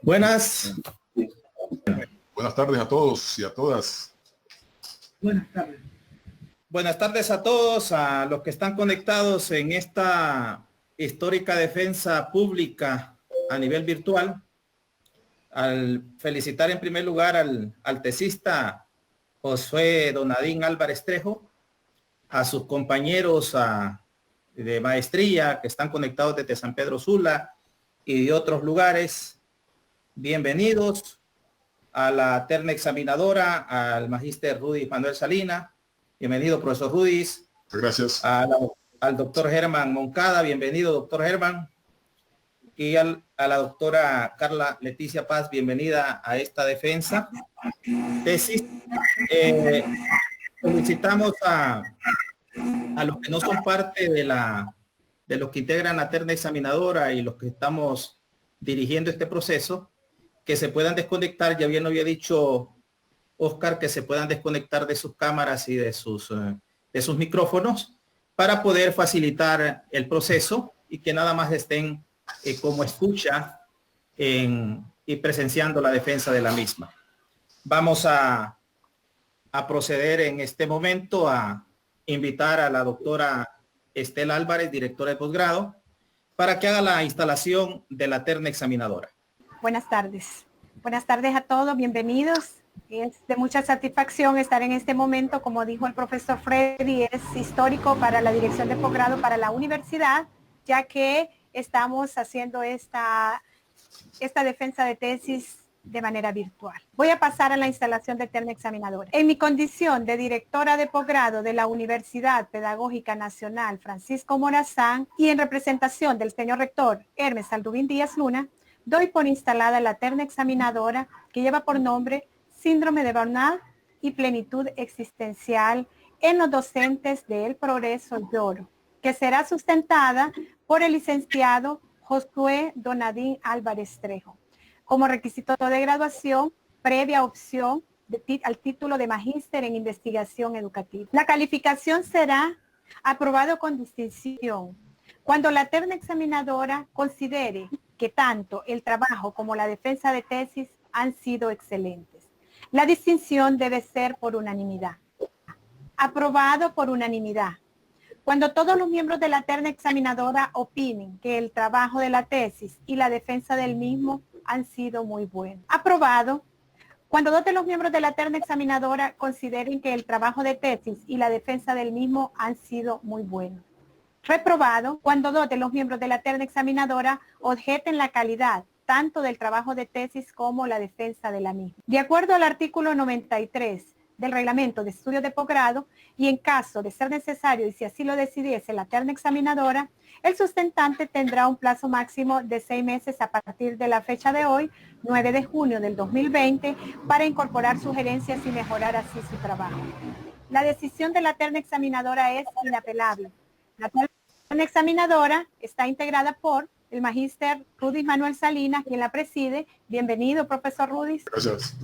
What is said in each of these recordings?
Buenas. Buenas tardes a todos y a todas. Buenas tardes. Buenas tardes a todos, a los que están conectados en esta histórica defensa pública a nivel virtual. Al felicitar en primer lugar al tesista Josué Donadín Álvarez Trejo, a sus compañeros de maestría que están conectados desde San Pedro Sula y de otros lugares. Bienvenidos a la terna examinadora, al magíster Rudy Manuel Salinas. Bienvenido, profesor Rudis. Gracias. Al doctor Germán Moncada. Bienvenido, doctor Germán. Y a la doctora Carla Leticia Paz. Bienvenida a esta defensa. Tesis. Solicitamos a los que no son parte de los que integran la terna examinadora y los que estamos dirigiendo este proceso, que se puedan desconectar. Ya bien lo había dicho Oscar, que se puedan desconectar de sus cámaras y de sus micrófonos para poder facilitar el proceso y que nada más estén como escucha y presenciando la defensa de la misma. Vamos a proceder en este momento a invitar a la doctora Estela Álvarez, directora de posgrado, para que haga la instalación de la terna examinadora. Buenas tardes. Buenas tardes a todos, bienvenidos. Es de mucha satisfacción estar en este momento. Como dijo el profesor Freddy, es histórico para la dirección de posgrado, para la universidad, ya que estamos haciendo esta defensa de tesis de manera virtual. Voy a pasar a la instalación de terna examinadora. En mi condición de directora de posgrado de la Universidad Pedagógica Nacional Francisco Morazán y en representación del señor rector Hermes Aldubín Díaz Luna, doy por instalada la terna examinadora que lleva por nombre Síndrome de Burnout y Plenitud Existencial en los docentes de El Progreso y Oro, que será sustentada por el licenciado Josué Donadín Álvarez Trejo, como requisito de graduación previa opción al título de magíster en investigación educativa. La calificación será aprobado con distinción cuando la terna examinadora considere que tanto el trabajo como la defensa de tesis han sido excelentes. La distinción debe ser por unanimidad. Aprobado por unanimidad. Cuando todos los miembros de la terna examinadora opinen que el trabajo de la tesis y la defensa del mismo han sido muy buenos. Aprobado. Cuando dos de los miembros de la terna examinadora consideren que el trabajo de tesis y la defensa del mismo han sido muy buenos. Reprobado. Cuando dos de los miembros de la terna examinadora objeten la calidad tanto del trabajo de tesis como la defensa de la misma. De acuerdo al artículo 93 del reglamento de estudios de posgrado y en caso de ser necesario y si así lo decidiese la terna examinadora, el sustentante tendrá un plazo máximo de 6 meses a partir de la fecha de hoy, 9 de junio del 2020, para incorporar sugerencias y mejorar así su trabajo. La decisión de la terna examinadora es inapelable. La terna examinadora está integrada por el magíster Rudy Manuel Salinas, quien la preside. Bienvenido, profesor Rudy. Gracias.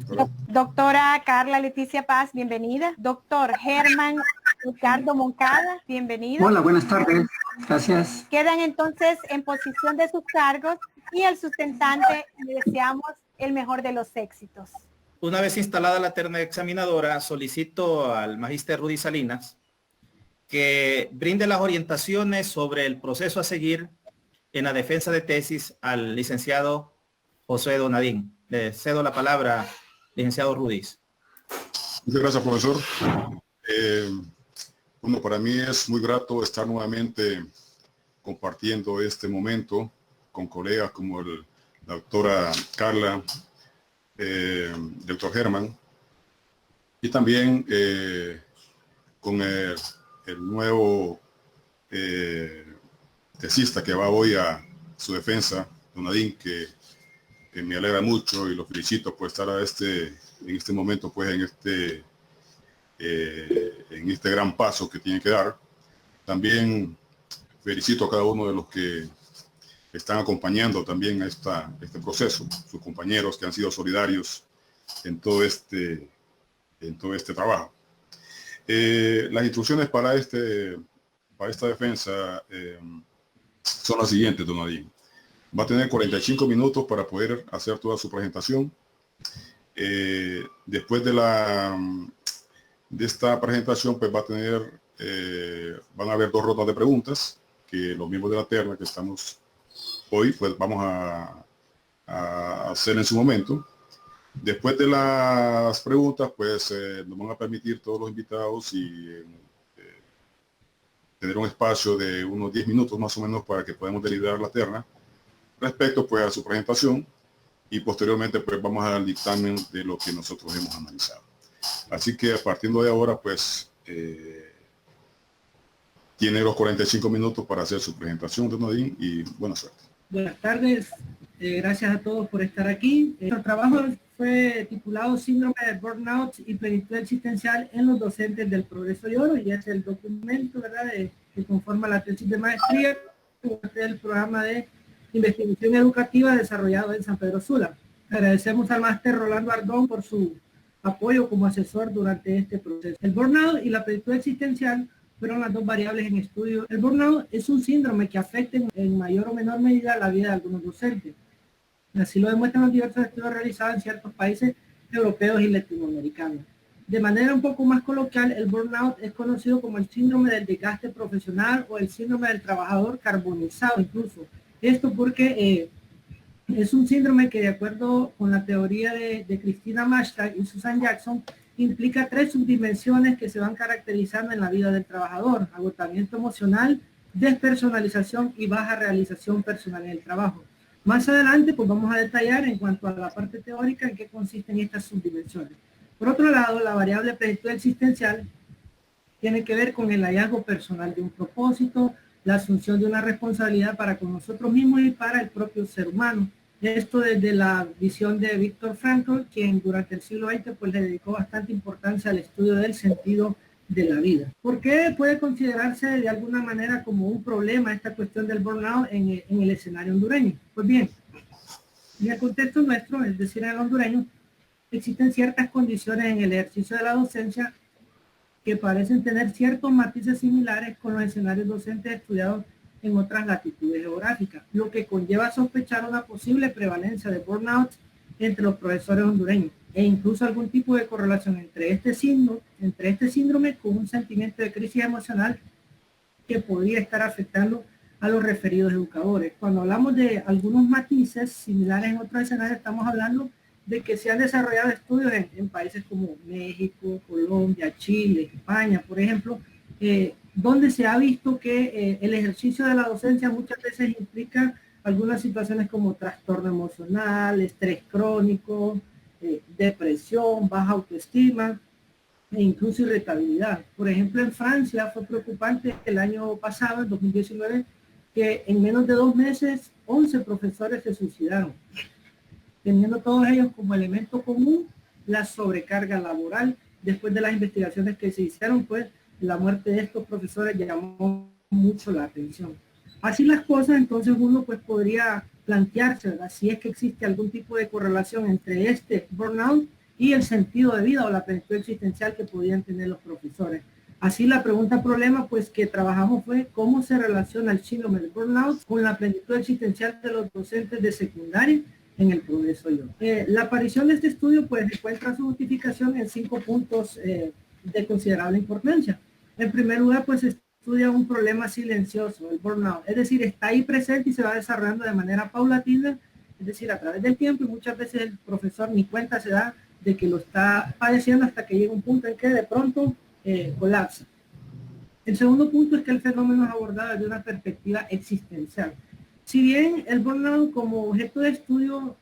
Doctora Carla Leticia Paz, bienvenida. Doctor Germán Ricardo Moncada, bienvenido. Hola, buenas tardes. Gracias. Quedan entonces en posición de sus cargos y al sustentante le deseamos el mejor de los éxitos. Una vez instalada la terna examinadora, solicito al magíster Rudy Salinas que brinde las orientaciones sobre el proceso a seguir en la defensa de tesis al licenciado Josué Donadín. Le cedo la palabra, licenciado Rudis. Muchas gracias, profesor. Bueno, para mí es muy grato estar nuevamente compartiendo este momento con colegas como la doctora Carla, el doctor Germán, y también con el nuevo tesista que va hoy a su defensa, Donadín, que me alegra mucho y lo felicito por estar en este momento, pues en este gran paso que tiene que dar. También felicito a cada uno de los que están acompañando también a este proceso, sus compañeros que han sido solidarios en todo este trabajo. Las instrucciones para esta defensa son las siguientes, Donadín. Va a tener 45 minutos para poder hacer toda su presentación. Después de esta presentación, pues va a tener, van a haber 2 rondas de preguntas que los miembros de la terna que estamos hoy, pues vamos a hacer en su momento. Después de las preguntas, pues nos van a permitir todos los invitados y tener un espacio de unos 10 minutos más o menos para que podamos deliberar la terna respecto pues a su presentación, y posteriormente pues vamos al dictamen de lo que nosotros hemos analizado. Así que partiendo de ahora pues tiene los 45 minutos para hacer su presentación, don Nadine, y buena suerte. Buenas tardes, gracias a todos por estar aquí. Nuestro trabajo fue titulado Síndrome de Burnout y Plenitud Existencial en los docentes del Progreso y Oro, y es el documento, ¿verdad?, que conforma la tesis de maestría del programa de investigación educativa desarrollado en San Pedro Sula. Agradecemos al máster Rolando Ardón por su apoyo como asesor durante este proceso. El burnout y la plenitud existencial fueron las 2 variables en estudio. El burnout es un síndrome que afecta en mayor o menor medida la vida de algunos docentes. Así lo demuestran los diversos estudios realizados en ciertos países europeos y latinoamericanos. De manera un poco más coloquial, el burnout es conocido como el síndrome del desgaste profesional o el síndrome del trabajador carbonizado incluso. Esto porque es un síndrome que, de acuerdo con la teoría de Christina Mastag y Susan Jackson, implica 3 subdimensiones que se van caracterizando en la vida del trabajador: agotamiento emocional, despersonalización y baja realización personal en el trabajo. Más adelante pues vamos a detallar en cuanto a la parte teórica en qué consisten estas subdimensiones. Por otro lado, la variable plenitud existencial tiene que ver con el hallazgo personal de un propósito, la asunción de una responsabilidad para con nosotros mismos y para el propio ser humano. Esto desde la visión de Viktor Frankl, quien durante el siglo XX pues le dedicó bastante importancia al estudio del sentido de la vida. ¿Por qué puede considerarse de alguna manera como un problema esta cuestión del burnout en el escenario hondureño? Pues bien, en el contexto nuestro, es decir, en el hondureño, existen ciertas condiciones en el ejercicio de la docencia que parecen tener ciertos matices similares con los escenarios docentes estudiados en otras latitudes geográficas, lo que conlleva a sospechar una posible prevalencia de burnout entre los profesores hondureños e incluso algún tipo de correlación entre este síndrome con un sentimiento de crisis emocional que podría estar afectando a los referidos educadores. Cuando hablamos de algunos matices similares en otros escenarios, estamos hablando de que se han desarrollado estudios en países como México, Colombia, Chile, España, por ejemplo, donde se ha visto que el ejercicio de la docencia muchas veces implica algunas situaciones como trastorno emocional, estrés crónico, depresión, baja autoestima e incluso irritabilidad. Por ejemplo, en Francia fue preocupante el año pasado, en 2019, que en menos de 2 meses 11 profesores se suicidaron, teniendo todos ellos como elemento común la sobrecarga laboral. Después de las investigaciones que se hicieron, pues la muerte de estos profesores llamó mucho la atención. Así las cosas, entonces uno pues podría plantearse, ¿verdad?, si es que existe algún tipo de correlación entre este burnout y el sentido de vida o la plenitud existencial que podían tener los profesores. Así la pregunta problema pues que trabajamos fue cómo se relaciona el síndrome de burnout con la plenitud existencial de los docentes de secundaria en el Progreso y Oro. La aparición de este estudio pues encuentra su justificación en 5 puntos de considerable importancia. En primer lugar, pues estudia un problema silencioso, el burnout, es decir, está ahí presente y se va desarrollando de manera paulatina, es decir, a través del tiempo, y muchas veces el profesor ni cuenta se da de que lo está padeciendo hasta que llega un punto en que de pronto colapsa. El segundo punto es que el fenómeno es abordado desde una perspectiva existencial. Si bien el burnout como objeto de estudio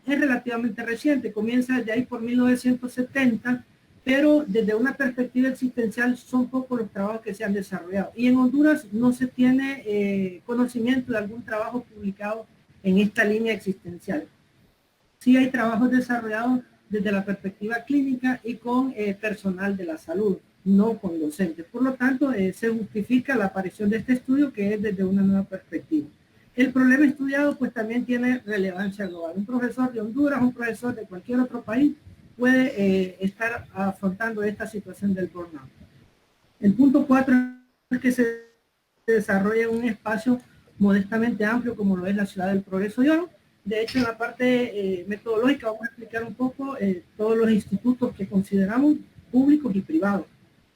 es relativamente reciente, comienza de ahí por 1970, pero desde una perspectiva existencial son pocos los trabajos que se han desarrollado. Y en Honduras no se tiene conocimiento de algún trabajo publicado en esta línea existencial. Sí hay trabajos desarrollados desde la perspectiva clínica y con personal de la salud, no con docentes. Por lo tanto, se justifica la aparición de este estudio que es desde una nueva perspectiva. El problema estudiado pues también tiene relevancia global. Un profesor de Honduras, un profesor de cualquier otro país puede estar afrontando esta situación del burnout. El punto 4 es que se desarrolla un espacio modestamente amplio como lo es la ciudad del Progreso de Oro. De hecho, en la parte metodológica vamos a explicar un poco todos los institutos que consideramos públicos y privados.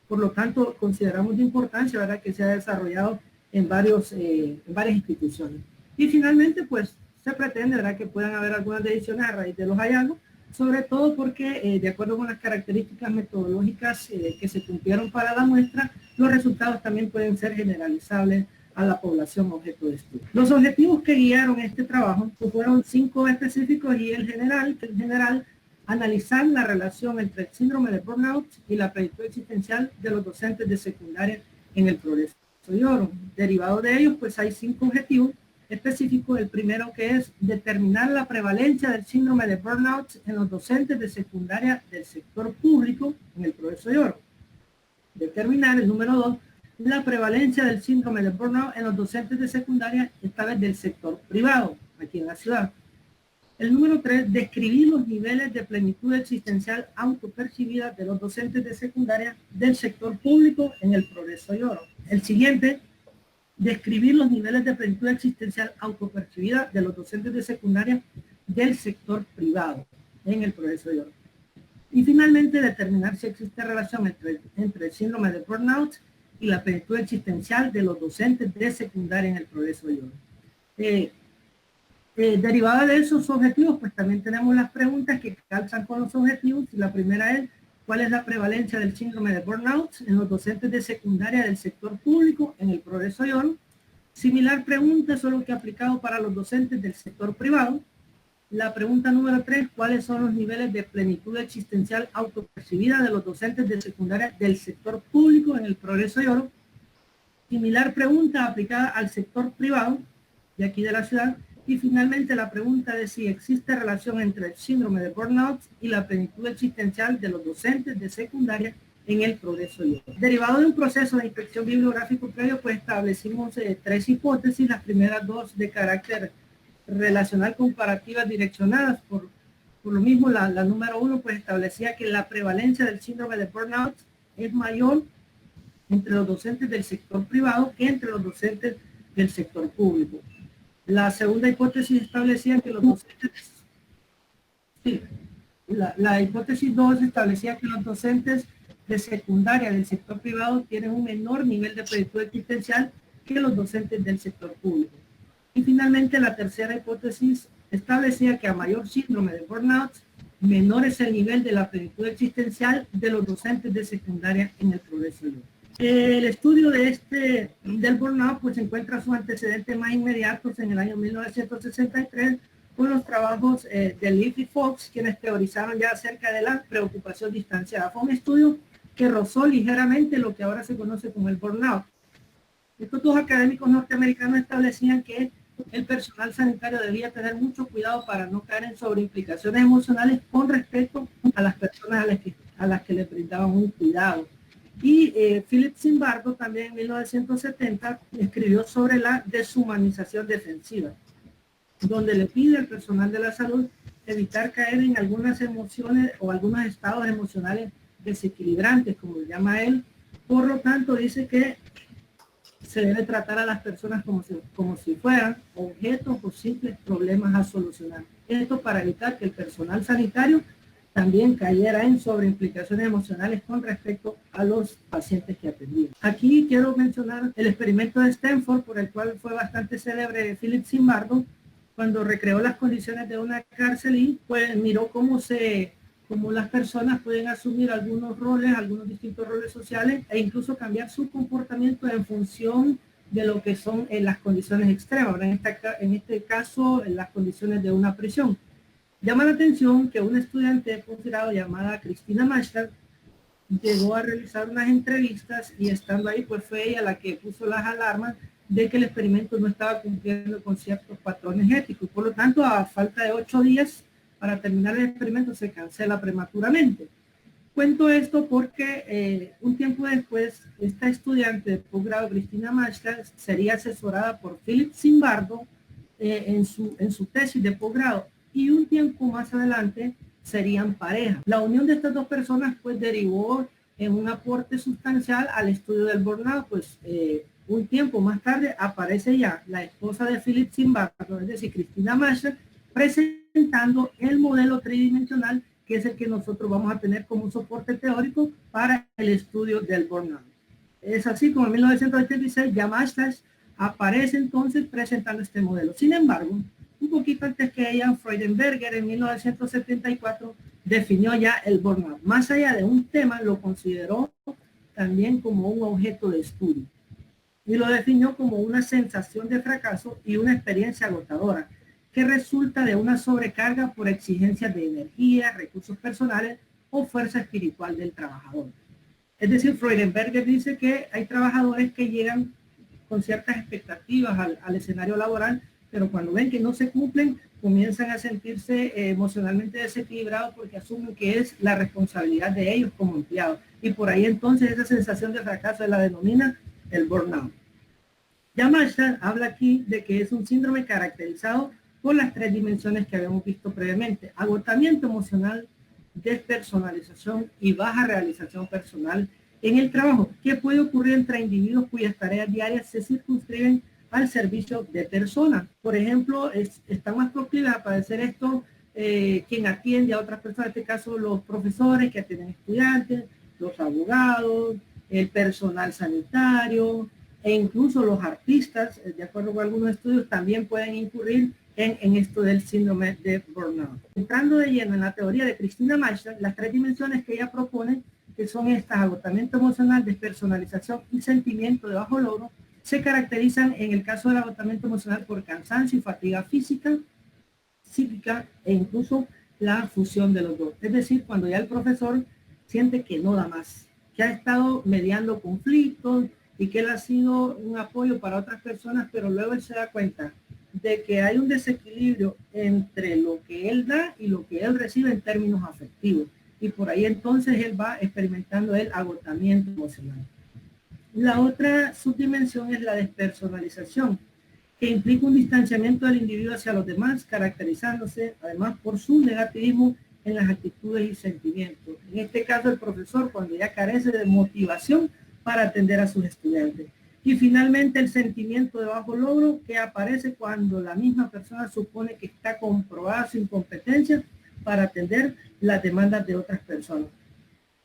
Por lo tanto, consideramos de importancia, ¿verdad?, que se ha desarrollado en varias instituciones. Y finalmente, pues, se pretende, ¿verdad?, que puedan haber algunas decisiones a raíz de los hallazgos, sobre todo porque, de acuerdo con las características metodológicas que se cumplieron para la muestra, los resultados también pueden ser generalizables a la población objeto de estudio. Los objetivos que guiaron este trabajo fueron 5 específicos y el general, analizar la relación entre el síndrome de burnout y la plenitud existencial de los docentes de secundaria en el Progreso de Oro. Derivado de ellos, pues hay 5 objetivos específicos. El primero, que es determinar la prevalencia del síndrome de burnout en los docentes de secundaria del sector público en el Progreso de Oro. Determinar, el número 2, la prevalencia del síndrome de burnout en los docentes de secundaria, esta vez del sector privado, aquí en la ciudad. El número 3, describir los niveles de plenitud existencial autopercibida de los docentes de secundaria del sector público en el Progreso de Oro. El siguiente, describir los niveles de plenitud existencial autopercibida de los docentes de secundaria del sector privado en el Progreso de Oro. Y finalmente, determinar si existe relación entre el síndrome de burnout y la plenitud existencial de los docentes de secundaria en el Progreso de Oro. Derivada de esos objetivos, pues también tenemos las preguntas que calzan con los objetivos. Y la primera es, ¿cuál es la prevalencia del síndrome de burnout en los docentes de secundaria del sector público en el Progreso de Oro? Similar pregunta, solo que aplicado para los docentes del sector privado. La pregunta número 3, ¿cuáles son los niveles de plenitud existencial autopercibida de los docentes de secundaria del sector público en el Progreso de Oro? Similar pregunta aplicada al sector privado de aquí de la ciudad. Y finalmente la pregunta de si existe relación entre el síndrome de burnout y la plenitud existencial de los docentes de secundaria en el Progreso de Oro. Derivado de un proceso de inspección bibliográfico previo, pues establecimos 3 hipótesis, las primeras 2 de carácter relacional comparativas direccionadas. Por lo mismo, la número 1 pues establecía que la prevalencia del síndrome de burnout es mayor entre los docentes del sector privado que entre los docentes del sector público. La segunda hipótesis establecía que los docentes, la hipótesis 2 establecía que los docentes de secundaria del sector privado tienen un menor nivel de plenitud existencial que los docentes del sector público. Y finalmente la tercera hipótesis establecía que a mayor síndrome de burnout, menor es el nivel de la plenitud existencial de los docentes de secundaria en el Progreso de Oro. El estudio del burnout pues encuentra sus antecedentes más inmediatos en el año 1963 con los trabajos de Leaf y Fox, quienes teorizaron ya acerca de la preocupación distanciada. Fue un estudio que rozó ligeramente lo que ahora se conoce como el burnout. Estos 2 académicos norteamericanos establecían que el personal sanitario debía tener mucho cuidado para no caer en sobreimplicaciones emocionales con respecto a las personas a las que le brindaban un cuidado. Y Philip Zimbardo también en 1970 escribió sobre la deshumanización defensiva, donde le pide al personal de la salud evitar caer en algunas emociones o algunos estados emocionales desequilibrantes, como lo llama él. Por lo tanto, dice que se debe tratar a las personas como si fueran objetos o simples problemas a solucionar. Esto para evitar que el personal sanitario también cayera en sobreimplicaciones emocionales con respecto a los pacientes que atendían. Aquí quiero mencionar el experimento de Stanford, por el cual fue bastante célebre Philip Zimbardo, cuando recreó las condiciones de una cárcel y pues miró cómo las personas pueden asumir algunos distintos roles sociales e incluso cambiar su comportamiento en función de lo que son las condiciones extremas. Ahora, en este caso, en las condiciones de una prisión. Llama la atención que una estudiante de posgrado llamada Cristina Mashtar llegó a realizar unas entrevistas y estando ahí, pues fue ella la que puso las alarmas de que el experimento no estaba cumpliendo con ciertos patrones éticos. Por lo tanto, a falta de 8 días para terminar el experimento, se cancela prematuramente. Cuento esto porque un tiempo después, esta estudiante de posgrado, Cristina Mashtar, sería asesorada por Philip Zimbardo en su tesis de posgrado. Y un tiempo más adelante serían pareja. La unión de estas 2 personas pues derivó en un aporte sustancial al estudio del burnout, pues un tiempo más tarde aparece ya la esposa de Philip Zimbardo, es decir, Cristina Marshall, presentando el modelo tridimensional, que es el que nosotros vamos a tener como soporte teórico para el estudio del burnout. Es así como en 1986 ya Marshall aparece entonces presentando este modelo. Sin embargo, un poquito antes que ella, Freudenberger en 1974 definió ya el burnout. Más allá de un tema, lo consideró también como un objeto de estudio y lo definió como una sensación de fracaso y una experiencia agotadora que resulta de una sobrecarga por exigencias de energía, recursos personales o fuerza espiritual del trabajador. Es decir, Freudenberger dice que hay trabajadores que llegan con ciertas expectativas al escenario laboral, pero cuando ven que no se cumplen, comienzan a sentirse emocionalmente desequilibrados porque asumen que es la responsabilidad de ellos como empleados. Y por ahí entonces esa sensación de fracaso se la denomina el burnout. Ya Marshall habla aquí de que es un síndrome caracterizado por las 3 dimensiones que habíamos visto previamente: agotamiento emocional, despersonalización y baja realización personal en el trabajo, que puede ocurrir entre individuos cuyas tareas diarias se circunscriben al servicio de personas. Por ejemplo, están más proclives a padecer esto quien atiende a otras personas, en este caso los profesores que atienden estudiantes, los abogados, el personal sanitario e incluso los artistas, de acuerdo con algunos estudios, también pueden incurrir en esto del síndrome de burnout. Entrando de lleno en la teoría de Cristina Marshall, las 3 dimensiones que ella propone, que son estas: agotamiento emocional, despersonalización y sentimiento de bajo logro, se caracterizan en el caso del agotamiento emocional por cansancio y fatiga física, psíquica e incluso la fusión de los dos. Es decir, cuando ya el profesor siente que no da más, que ha estado mediando conflictos y que él ha sido un apoyo para otras personas, pero luego él se da cuenta de que hay un desequilibrio entre lo que él da y lo que él recibe en términos afectivos. Y por ahí entonces él va experimentando el agotamiento emocional. La otra subdimensión es la despersonalización, que implica un distanciamiento del individuo hacia los demás, caracterizándose además por su negativismo en las actitudes y sentimientos. En este caso, el profesor, cuando ya carece de motivación para atender a sus estudiantes. Y finalmente, el sentimiento de bajo logro, que aparece cuando la misma persona supone que está comprobada su incompetencia para atender las demandas de otras personas.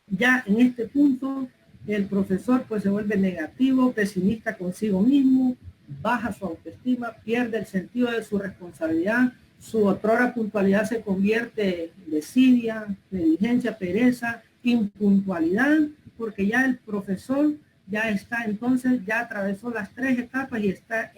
Ya en este punto, el profesor pues se vuelve negativo, pesimista consigo mismo, baja su autoestima, pierde el sentido de su responsabilidad, su otrora puntualidad se convierte en desidia, negligencia, pereza, impuntualidad, porque ya el profesor ya está, entonces ya atravesó las 3 etapas y está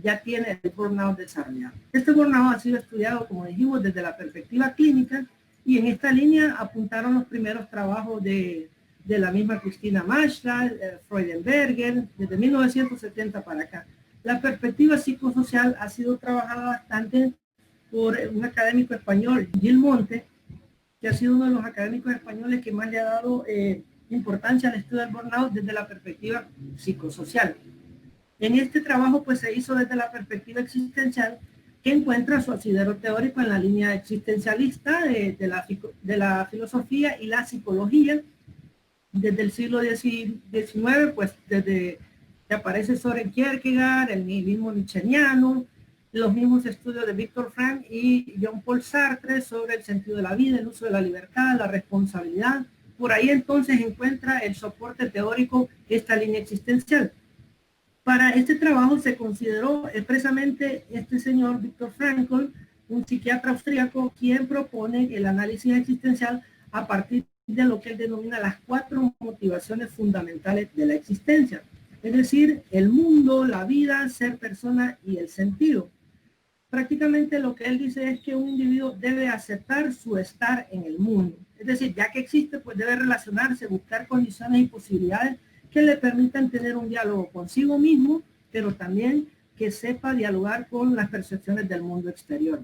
ya tiene el burnout desarrollado. Este burnout ha sido estudiado, como dijimos, desde la perspectiva clínica, y en esta línea apuntaron los primeros trabajos de la misma Cristina Marshall, Freudenberger, desde 1970 para acá. La perspectiva psicosocial ha sido trabajada bastante por un académico español, Gil Monte, que ha sido uno de los académicos españoles que más le ha dado importancia al estudio del burnout desde la perspectiva psicosocial. En este trabajo pues se hizo desde la perspectiva existencial, que encuentra su asidero teórico en la línea existencialista de la filosofía y la psicología desde el siglo XIX, pues desde que aparece Søren Kierkegaard, el nihilismo nietzscheano, los mismos estudios de Viktor Frankl y Jean-Paul Sartre sobre el sentido de la vida, el uso de la libertad, la responsabilidad. Por ahí entonces encuentra el soporte teórico esta línea existencial. Para este trabajo se consideró expresamente este señor Viktor Frankl, un psiquiatra austríaco, quien propone el análisis existencial a partir de lo que él denomina las 4 motivaciones fundamentales de la existencia. Es decir, el mundo, la vida, ser persona y el sentido. Prácticamente lo que él dice es que un individuo debe aceptar su estar en el mundo. Es decir, ya que existe, pues debe relacionarse, buscar condiciones y posibilidades que le permitan tener un diálogo consigo mismo, pero también que sepa dialogar con las percepciones del mundo exterior.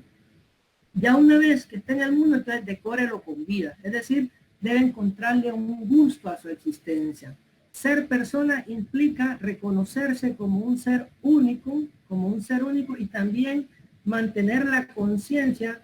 Ya una vez que esté en el mundo, entonces decórelo con vida. Es decir, debe encontrarle un gusto a su existencia. Ser persona implica reconocerse como un ser único y también mantener la conciencia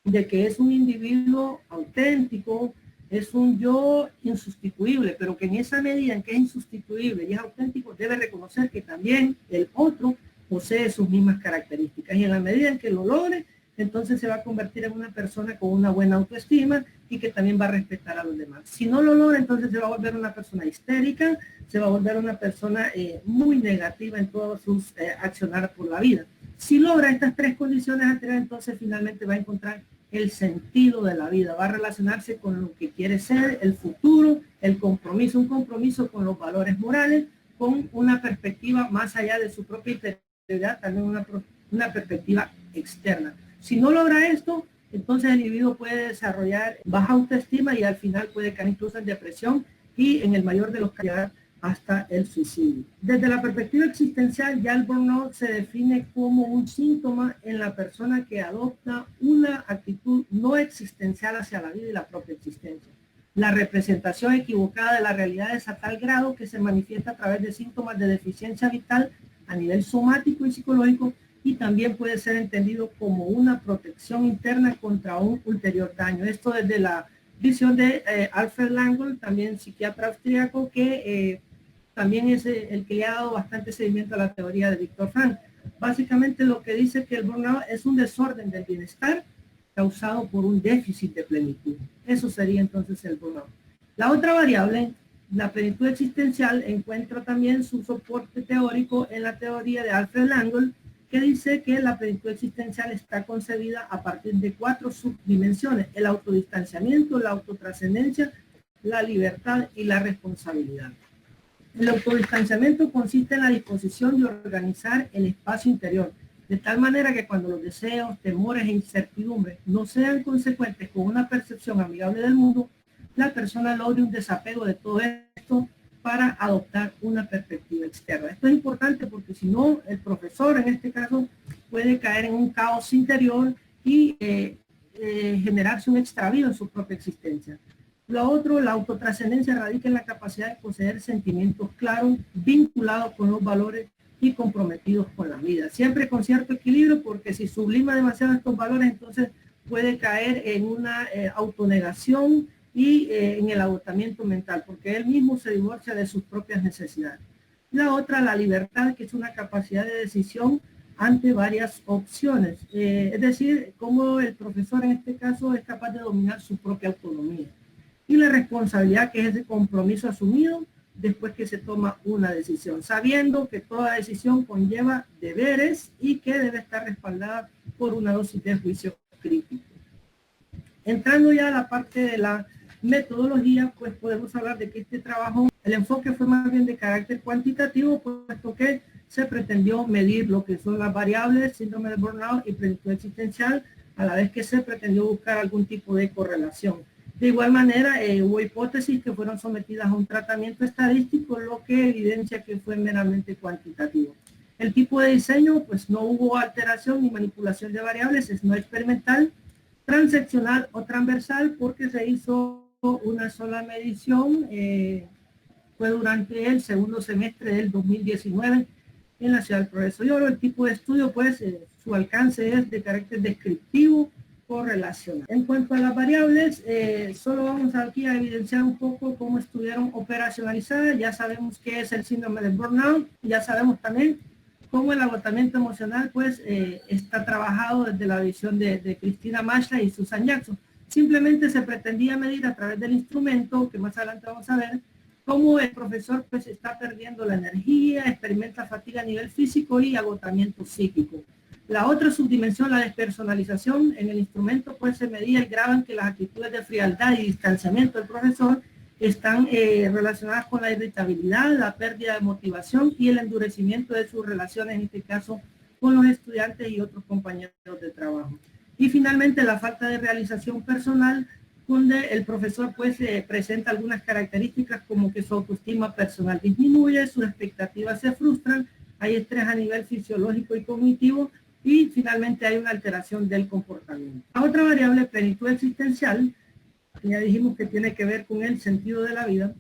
de que es un individuo auténtico, es un yo insustituible, pero que en esa medida en que es insustituible y es auténtico, debe reconocer que también el otro posee sus mismas características. Y en la medida en que lo logre, entonces se va a convertir en una persona con una buena autoestima y que también va a respetar a los demás. Si no lo logra, entonces se va a volver una persona histérica, se va a volver una persona muy negativa en todos sus accionar por la vida. Si logra estas tres condiciones anteriores, entonces finalmente va a encontrar el sentido de la vida, va a relacionarse con lo que quiere ser, el futuro, el compromiso, un compromiso con los valores morales, con una perspectiva más allá de su propia integridad, también una perspectiva externa. Si no logra esto, entonces el individuo puede desarrollar baja autoestima y al final puede caer incluso en depresión y en el mayor de los casos hasta el suicidio. Desde la perspectiva existencial, ya el burnout se define como un síntoma en la persona que adopta una actitud no existencial hacia la vida y la propia existencia. La representación equivocada de la realidad es a tal grado que se manifiesta a través de síntomas de deficiencia vital a nivel somático y psicológico, y también puede ser entendido como una protección interna contra un ulterior daño. Esto desde la visión de Alfred Langl, también psiquiatra austríaco, que también es el que le ha dado bastante seguimiento a la teoría de Viktor Frankl. Básicamente lo que dice que el burnout es un desorden del bienestar causado por un déficit de plenitud. Eso sería entonces el burnout. La otra variable, la plenitud existencial, encuentra también su soporte teórico en la teoría de Alfred Langl, que dice que la plenitud existencial está concebida a partir de 4 subdimensiones: el autodistanciamiento, la autotrascendencia, la libertad y la responsabilidad. El autodistanciamiento consiste en la disposición de organizar el espacio interior, de tal manera que cuando los deseos, temores e incertidumbres no sean consecuentes con una percepción amigable del mundo, la persona logre un desapego de todo esto para adoptar una perspectiva externa. Esto es importante porque si no, el profesor en este caso puede caer en un caos interior y generarse un extravío en su propia existencia. Lo otro, la autotrascendencia, radica en la capacidad de poseer sentimientos claros, vinculados con los valores y comprometidos con la vida. Siempre con cierto equilibrio, porque si sublima demasiado estos valores, entonces puede caer en una autonegación y en el agotamiento mental, porque él mismo se divorcia de sus propias necesidades. La otra, la libertad, que es una capacidad de decisión ante varias opciones. Es decir, cómo el profesor en este caso es capaz de dominar su propia autonomía. Y la responsabilidad, que es ese compromiso asumido después que se toma una decisión, sabiendo que toda decisión conlleva deberes y que debe estar respaldada por una dosis de juicio crítico. Entrando ya a la parte de la metodología, pues podemos hablar de que este trabajo, el enfoque fue más bien de carácter cuantitativo, puesto que se pretendió medir lo que son las variables, síndrome de burnout y plenitud existencial, a la vez que se pretendió buscar algún tipo de correlación. De igual manera, hubo hipótesis que fueron sometidas a un tratamiento estadístico, lo que evidencia que fue meramente cuantitativo. El tipo de diseño, pues no hubo alteración ni manipulación de variables, es no experimental, transeccional o transversal, porque se hizo una sola medición, fue durante el segundo semestre del 2019 en la ciudad del Progreso de Oro. El tipo de estudio, pues su alcance es de carácter descriptivo, correlacional. En cuanto a las variables, solo vamos aquí a evidenciar un poco cómo estuvieron operacionalizadas. Ya sabemos qué es el síndrome de burnout, ya sabemos también cómo el agotamiento emocional pues está trabajado desde la visión de Cristina Mashra y Susan Jackson. Simplemente se pretendía medir a través del instrumento, que más adelante vamos a ver, cómo el profesor pues está perdiendo la energía, experimenta fatiga a nivel físico y agotamiento psíquico. La otra subdimensión, la despersonalización, en el instrumento pues se medía el grado en que las actitudes de frialdad y distanciamiento del profesor están relacionadas con la irritabilidad, la pérdida de motivación y el endurecimiento de sus relaciones, en este caso con los estudiantes y otros compañeros de trabajo. Y finalmente la falta de realización personal, donde el profesor pues presenta algunas características como que su autoestima personal disminuye, sus expectativas se frustran, hay estrés a nivel fisiológico y cognitivo, y finalmente hay una alteración del comportamiento. La otra variable, plenitud existencial, que ya dijimos que tiene que ver con el sentido de la vida,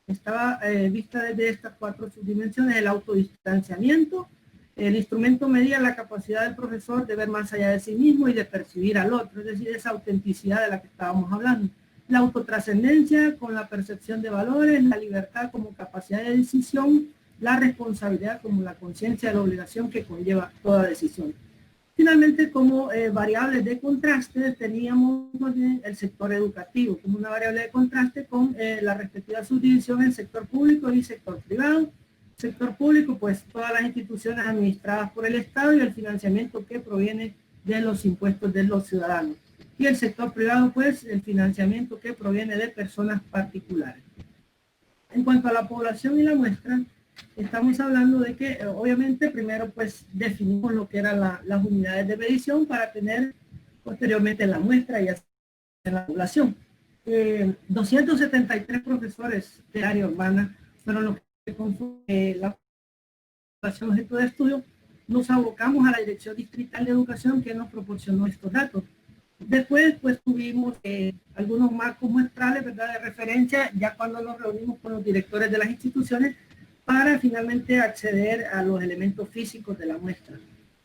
estaba vista desde estas 4 subdimensiones: el autodistanciamiento. El instrumento medía la capacidad del profesor de ver más allá de sí mismo y de percibir al otro, es decir, esa autenticidad de la que estábamos hablando. la autotrascendencia con la percepción de valores, la libertad como capacidad de decisión, la responsabilidad como la conciencia de la obligación que conlleva toda decisión. Finalmente, como variables de contraste, teníamos el sector educativo como una variable de contraste con la respectiva subdivisión en sector público y sector privado. Sector público, pues todas las instituciones administradas por el Estado y el financiamiento que proviene de los impuestos de los ciudadanos. Y el sector privado, pues el financiamiento que proviene de personas particulares. En cuanto a la población y la muestra, estamos hablando de que obviamente primero pues definimos lo que eran las unidades de medición para tener posteriormente la muestra y así en la población. 273 profesores de área urbana fueron los que conforman la población objeto de estudio. Nos abocamos a la Dirección Distrital de Educación que nos proporcionó estos datos. Después pues tuvimos algunos marcos muestrales, ¿verdad?, de referencia ya cuando nos reunimos con los directores de las instituciones para finalmente acceder a los elementos físicos de la muestra.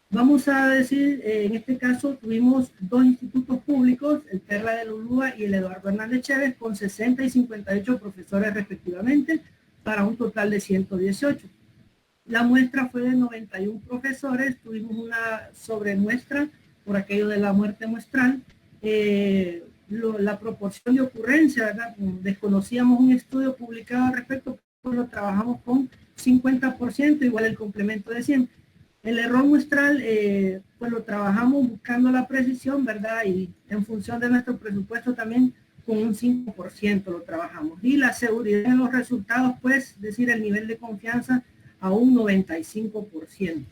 Vamos a decir, en este caso tuvimos dos institutos públicos, el Perla de Lulúa y el Eduardo Hernández Chévez, con 60 y 58 profesores respectivamente, para un total de 118. La muestra fue de 91 profesores, tuvimos una sobremuestra por aquello de la muerte muestral. La proporción de ocurrencia, ¿verdad?, desconocíamos un estudio publicado al respecto, pues lo trabajamos con 50%, igual el complemento de 100. El error muestral, pues lo trabajamos buscando la precisión, ¿verdad? Y en función de nuestro presupuesto también con un 5% lo trabajamos. Y la seguridad en los resultados, pues, es decir, el nivel de confianza a un 95%.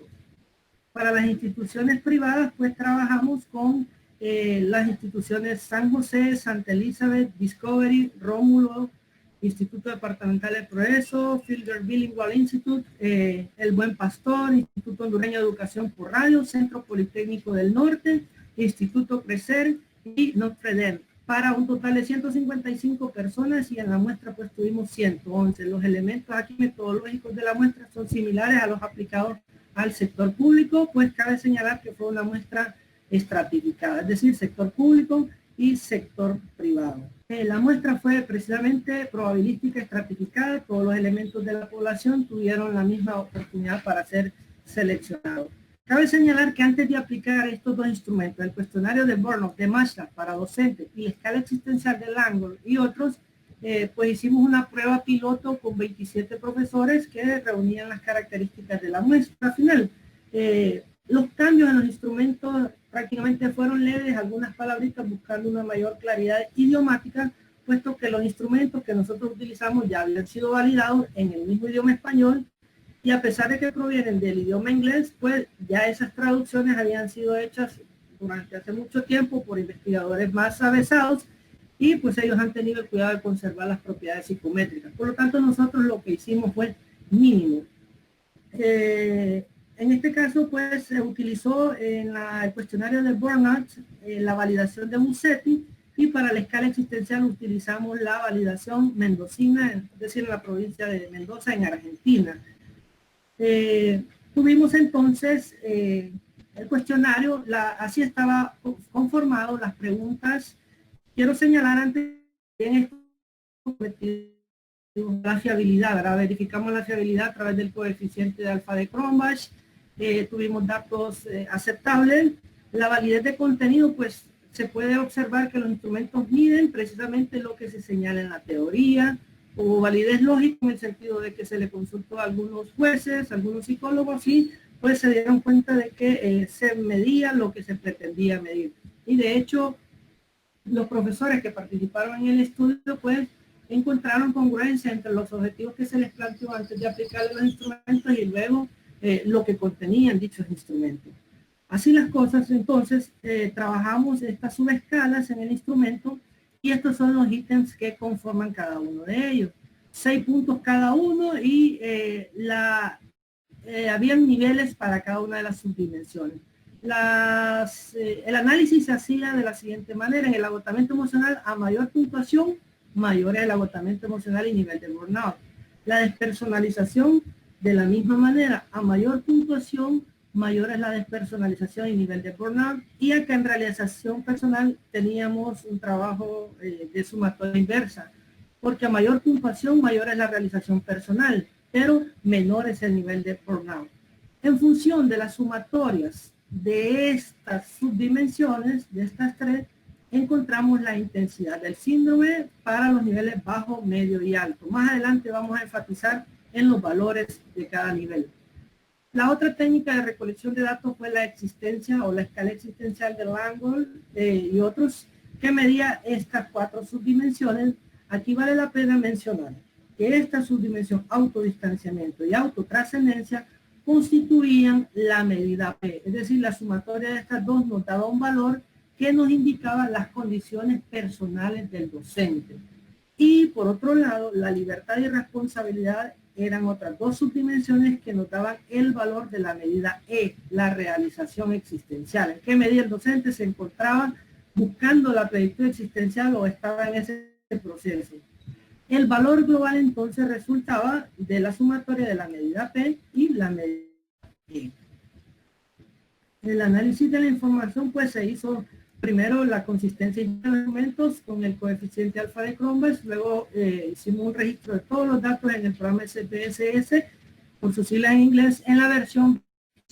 Para las instituciones privadas, pues trabajamos con las instituciones San José, Santa Elizabeth, Discovery, Rómulo, Instituto Departamental de Progreso, Fielder Bilingual Institute, El Buen Pastor, Instituto Hondureño de Educación por Radio, Centro Politécnico del Norte, Instituto Crecer y Notre Dame, para un total de 155 personas, y en la muestra pues tuvimos 111. Los elementos aquí metodológicos de la muestra son similares a los aplicados al sector público, pues cabe señalar que fue una muestra estratificada, es decir, sector público y sector privado. La muestra fue precisamente probabilística estratificada, todos los elementos de la población tuvieron la misma oportunidad para ser seleccionados. Cabe señalar que antes de aplicar estos dos instrumentos, el cuestionario de Burnout de Masha para docentes y la escala existencial de Langor y otros, pues hicimos una prueba piloto con 27 profesores que reunían las características de la muestra final. Los cambios en los instrumentos prácticamente fueron leves, algunas palabritas buscando una mayor claridad idiomática, puesto que los instrumentos que nosotros utilizamos ya habían sido validados en el mismo idioma español, y a pesar de que provienen del idioma inglés, pues ya esas traducciones habían sido hechas durante hace mucho tiempo por investigadores más avesados, y pues ellos han tenido el cuidado de conservar las propiedades psicométricas. Por lo tanto, nosotros lo que hicimos fue mínimo. En este caso, pues, se utilizó en el cuestionario de Burnout la validación de Musetti, y para la escala existencial utilizamos la validación mendocina, es decir, en la provincia de Mendoza, en Argentina. Tuvimos entonces el cuestionario, así estaba conformado, las preguntas. Quiero señalar antes bien la fiabilidad, ¿verdad? Verificamos la fiabilidad a través del coeficiente de alfa de Cronbach. Tuvimos datos aceptables. La validez de contenido, pues se puede observar que los instrumentos miden precisamente lo que se señala en la teoría. Hubo validez lógica en el sentido de que se le consultó a algunos jueces, a algunos psicólogos, y pues se dieron cuenta de que se medía lo que se pretendía medir. Y de hecho, los profesores que participaron en el estudio pues encontraron congruencia entre los objetivos que se les planteó antes de aplicar los instrumentos y luego lo que contenían dichos instrumentos. Así las cosas, entonces trabajamos estas subescalas en el instrumento, y estos son los ítems que conforman cada uno de ellos. 6 puntos cada uno, y habían niveles para cada una de las subdimensiones. El análisis se hacía de la siguiente manera: en el agotamiento emocional, a mayor puntuación, mayor es el agotamiento emocional y nivel de burnout. La despersonalización, de la misma manera, a mayor puntuación, mayor es la despersonalización y nivel de burnout. Y acá en realización personal teníamos un trabajo de sumatoria inversa, porque a mayor puntuación, mayor es la realización personal, pero menor es el nivel de burnout. En función de las sumatorias de estas subdimensiones, de estas tres, encontramos la intensidad del síndrome para los niveles bajo, medio y alto. Más adelante vamos a enfatizar en los valores de cada nivel. La otra técnica de recolección de datos fue la existencia o la escala existencial de Langdon y otros, que medía estas cuatro subdimensiones. Aquí vale la pena mencionar que esta subdimensión autodistanciamiento y autotrascendencia constituían la medida P, es decir, la sumatoria de estas dos nos daba un valor que nos indicaba las condiciones personales del docente. Y por otro lado, la libertad y responsabilidad eran otras dos subdimensiones que nos daban el valor de la medida E, la realización existencial. ¿En qué medida el docente se encontraba buscando la plenitud existencial o estaba en ese proceso? El valor global entonces resultaba de la sumatoria de la medida P y la medida E. El análisis de la información pues se hizo primero la consistencia de los argumentos con el coeficiente alfa de Cronbach, luego hicimos un registro de todos los datos en el programa SPSS, por sus siglas en inglés, en la versión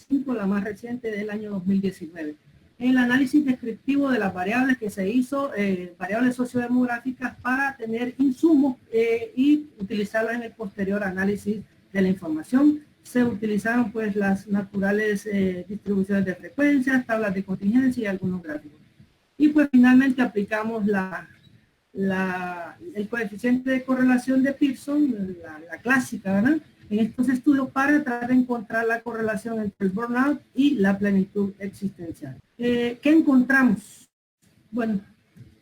5, la más reciente del año 2019. El análisis descriptivo de las variables que se hizo, variables sociodemográficas, para tener insumos y utilizarlas en el posterior análisis de la información. Se utilizaron pues las naturales distribuciones de frecuencias, tablas de contingencia y algunos gráficos. Y pues finalmente aplicamos el coeficiente de correlación de Pearson, la clásica, ¿verdad?, en estos estudios para tratar de encontrar la correlación entre el burnout y la plenitud existencial. ¿Qué encontramos? Bueno,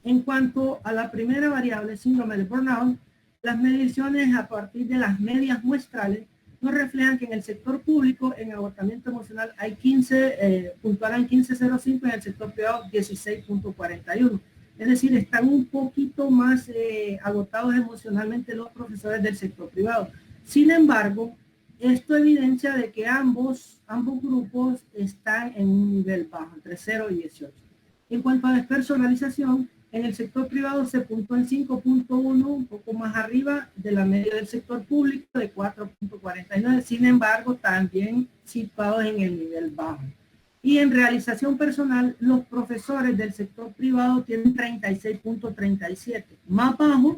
en cuanto a la primera variable, síndrome de burnout, las mediciones a partir de las medias muestrales nos reflejan que en el sector público, en agotamiento emocional, hay 15, puntualan 15.05, en el sector privado 16.41. Es decir, están un poquito más agotados emocionalmente los profesores del sector privado. Sin embargo, esto evidencia de que ambos grupos están en un nivel bajo, entre 0 y 18. En cuanto a despersonalización, en el sector privado se puntuó en 5.1, un poco más arriba de la media del sector público de 4.49, sin embargo, también situados en el nivel bajo. Y en realización personal, los profesores del sector privado tienen 36.37, más bajo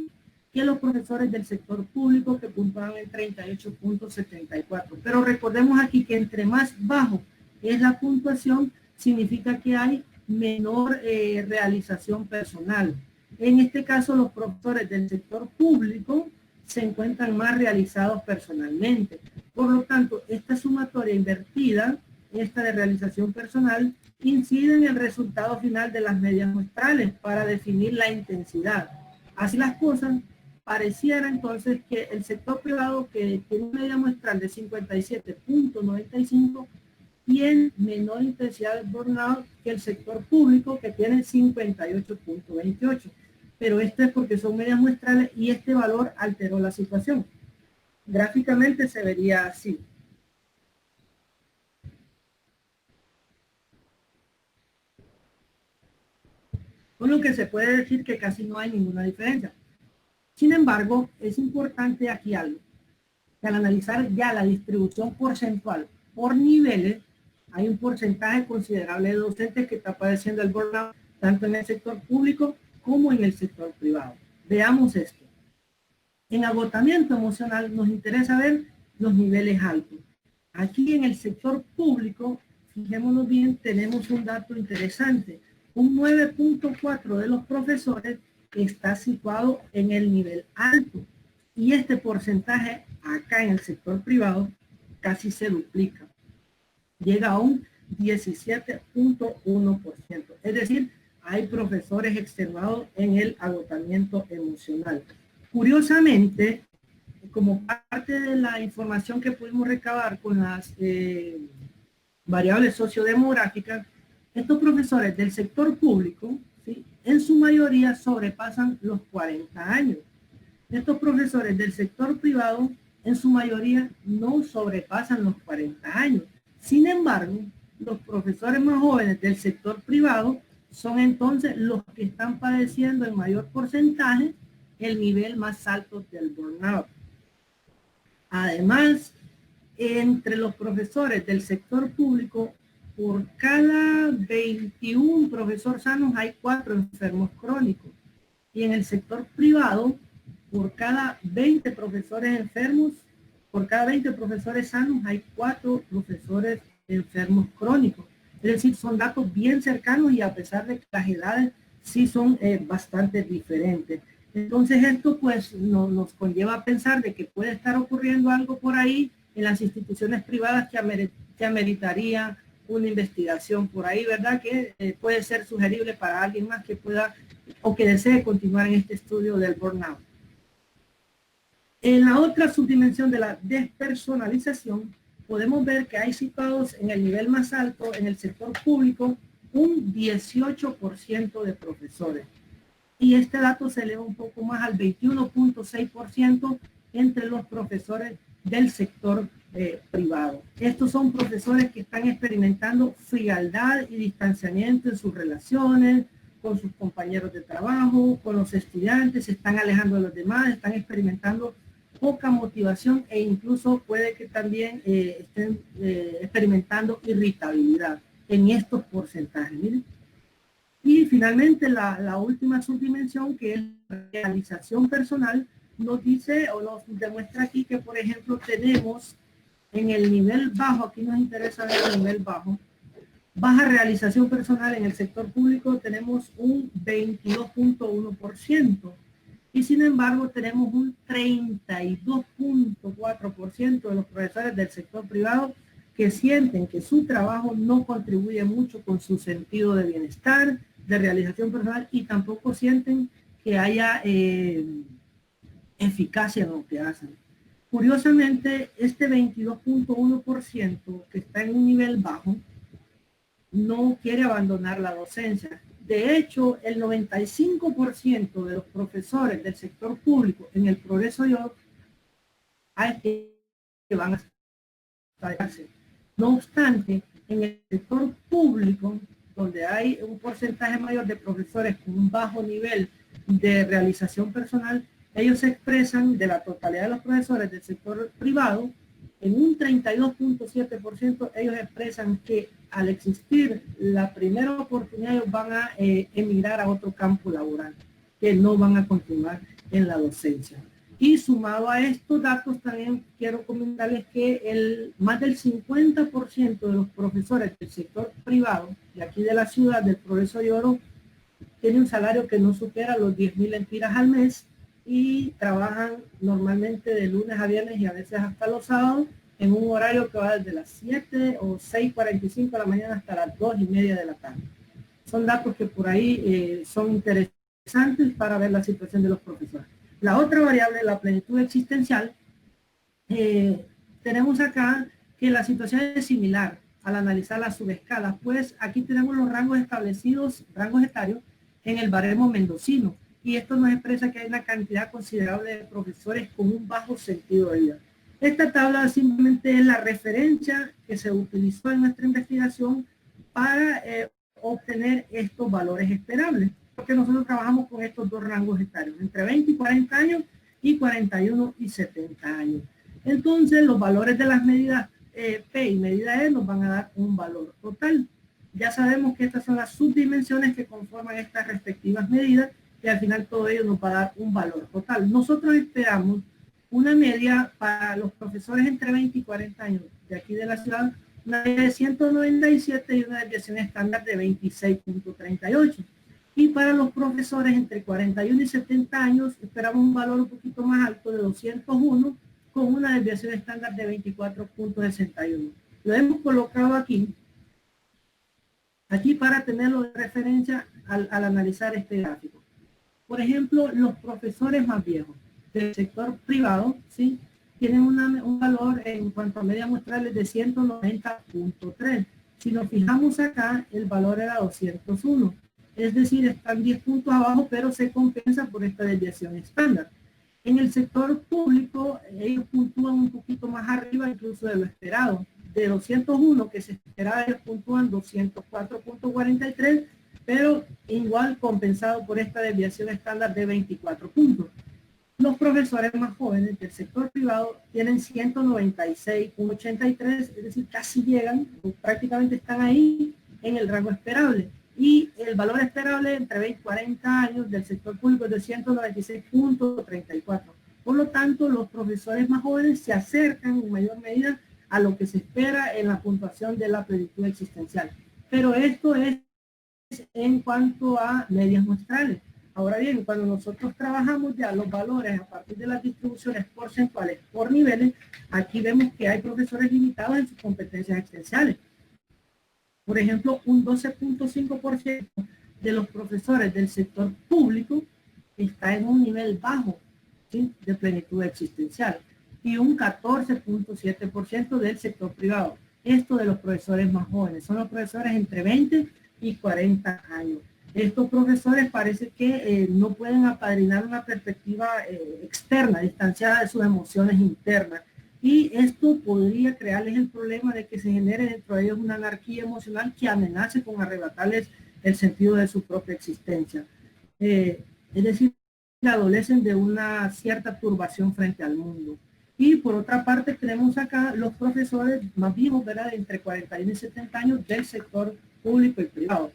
que los profesores del sector público, que puntuaban en 38.74. Pero recordemos aquí que entre más bajo es la puntuación, significa que hay menor realización personal. En este caso, los profesores del sector público se encuentran más realizados personalmente. Por lo tanto, esta sumatoria invertida, esta de realización personal, incide en el resultado final de las medias muestrales para definir la intensidad. Así las cosas, pareciera entonces que el sector privado, que tiene una media muestral de 57.95, tiene menor intensidad de burnout que el sector público, que tiene 58.28. Pero esto es porque son medias muestrales y este valor alteró la situación. Gráficamente se vería así. Con lo que se puede decir que casi no hay ninguna diferencia. Sin embargo, es importante aquí algo, que al analizar ya la distribución porcentual por niveles, hay un porcentaje considerable de docentes que está padeciendo el burnout, tanto en el sector público como en el sector privado. Veamos esto. En agotamiento emocional nos interesa ver los niveles altos. Aquí en el sector público, fijémonos bien, tenemos un dato interesante. Un 9.4 de los profesores está situado en el nivel alto. Y este porcentaje acá en el sector privado casi se duplica. Llega a un 17.1%. Es decir, hay profesores extenuados en el agotamiento emocional. Curiosamente, como parte de la información que pudimos recabar con las variables sociodemográficas, estos profesores del sector público, ¿sí?, en su mayoría sobrepasan los 40 años. Estos profesores del sector privado, en su mayoría, no sobrepasan los 40 años. Sin embargo, los profesores más jóvenes del sector privado son entonces los que están padeciendo en mayor porcentaje el nivel más alto del burnout. Además, entre los profesores del sector público, por cada 21 profesores sanos hay 4 enfermos crónicos. Y en el sector privado, por cada 20 profesores enfermos, por cada 20 profesores sanos hay 4 profesores enfermos crónicos. Es decir, son datos bien cercanos y a pesar de que las edades sí son bastante diferentes. Entonces esto pues nos conlleva a pensar de que puede estar ocurriendo algo por ahí en las instituciones privadas que ameritaría una investigación por ahí, ¿verdad? Que puede ser sugerible para alguien más que pueda o que desee continuar en este estudio del burnout. En la otra subdimensión de la despersonalización, podemos ver que hay situados en el nivel más alto, en el sector público, un 18% de profesores. Y este dato se eleva un poco más al 21.6% entre los profesores del sector privado. Estos son profesores que están experimentando frialdad y distanciamiento en sus relaciones, con sus compañeros de trabajo, con los estudiantes, se están alejando de los demás, están experimentando poca motivación e incluso puede que también estén experimentando irritabilidad en estos porcentajes. Miren. Y finalmente la última subdimensión, que es la realización personal, nos dice o nos demuestra aquí que, por ejemplo, tenemos en el nivel bajo, aquí nos interesa ver el nivel bajo, baja realización personal en el sector público tenemos un 22.1%. Y sin embargo tenemos un 32.4% de los profesores del sector privado que sienten que su trabajo no contribuye mucho con su sentido de bienestar, de realización personal y tampoco sienten que haya eficacia en lo que hacen. Curiosamente, este 22.1% que está en un nivel bajo no quiere abandonar la docencia. De hecho, el 95% de los profesores del sector público en el Progreso Oro hay que van a estar. No obstante, en el sector público, donde hay un porcentaje mayor de profesores con un bajo nivel de realización personal, ellos se expresan de la totalidad de los profesores del sector privado, en un 32.7% ellos expresan que al existir la primera oportunidad ellos van a emigrar a otro campo laboral, que no van a continuar en la docencia. Y sumado a estos datos también quiero comentarles que más del 50% de los profesores del sector privado de aquí de la ciudad del Progreso de Oro tiene un salario que no supera los 10,000 lempiras al mes y trabajan normalmente de lunes a viernes y a veces hasta los sábados en un horario que va desde las 7 o 6:45 de la mañana hasta las 2:30 de la tarde. Son datos que por ahí son interesantes para ver la situación de los profesores. La otra variable, la plenitud existencial, tenemos acá que la situación es similar al analizar las subescalas, pues aquí tenemos los rangos establecidos, rangos etarios, en el baremo mendocino. Y esto nos expresa que hay una cantidad considerable de profesores con un bajo sentido de vida. Esta tabla simplemente es la referencia que se utilizó en nuestra investigación para obtener estos valores esperables, porque nosotros trabajamos con estos dos rangos etarios, entre 20 y 40 años y 41 y 70 años. Entonces, los valores de las medidas P y medida E nos van a dar un valor total. Ya sabemos que estas son las subdimensiones que conforman estas respectivas medidas y al final todo ello nos va a dar un valor total. Nosotros esperamos una media para los profesores entre 20 y 40 años de aquí de la ciudad, una media de 197 y una desviación estándar de 26.38. Y para los profesores entre 41 y 70 años esperamos un valor un poquito más alto de 201 con una desviación estándar de 24.61. Lo hemos colocado aquí para tenerlo de referencia al analizar este gráfico. Por ejemplo, los profesores más viejos del sector privado, ¿sí?, tienen un valor en cuanto a media muestrales de 190.3. Si nos fijamos acá, el valor era 201. Es decir, están 10 puntos abajo, pero se compensa por esta desviación estándar. En el sector público, ellos puntúan un poquito más arriba incluso de lo esperado. de 201 que se esperaba, ellos puntúan 204.43, pero igual compensado por esta desviación estándar de 24 puntos. Los profesores más jóvenes del sector privado tienen 196.83, es decir, casi llegan, prácticamente están ahí en el rango esperable. Y el valor esperable entre 20 y 40 años del sector público es de 196.34. Por lo tanto, los profesores más jóvenes se acercan en mayor medida a lo que se espera en la puntuación de la plenitud existencial. Pero esto es en cuanto a medias muestrales. Ahora bien, cuando nosotros trabajamos ya los valores a partir de las distribuciones porcentuales por niveles, aquí vemos que hay profesores limitados en sus competencias existenciales. Por ejemplo, un 12.5% de los profesores del sector público está en un nivel bajo, ¿sí?, de plenitud existencial, y un 14.7% del sector privado. Esto de los profesores más jóvenes, son los profesores entre 20 y 40 años. Estos profesores parece que no pueden apadrinar una perspectiva externa, distanciada de sus emociones internas. Y esto podría crearles el problema de que se genere dentro de ellos una anarquía emocional que amenace con arrebatarles el sentido de su propia existencia. Es decir, adolecen de una cierta turbación frente al mundo. Y por otra parte tenemos acá los profesores más viejos, ¿verdad?, de entre 41 y 70 años del sector público y privado.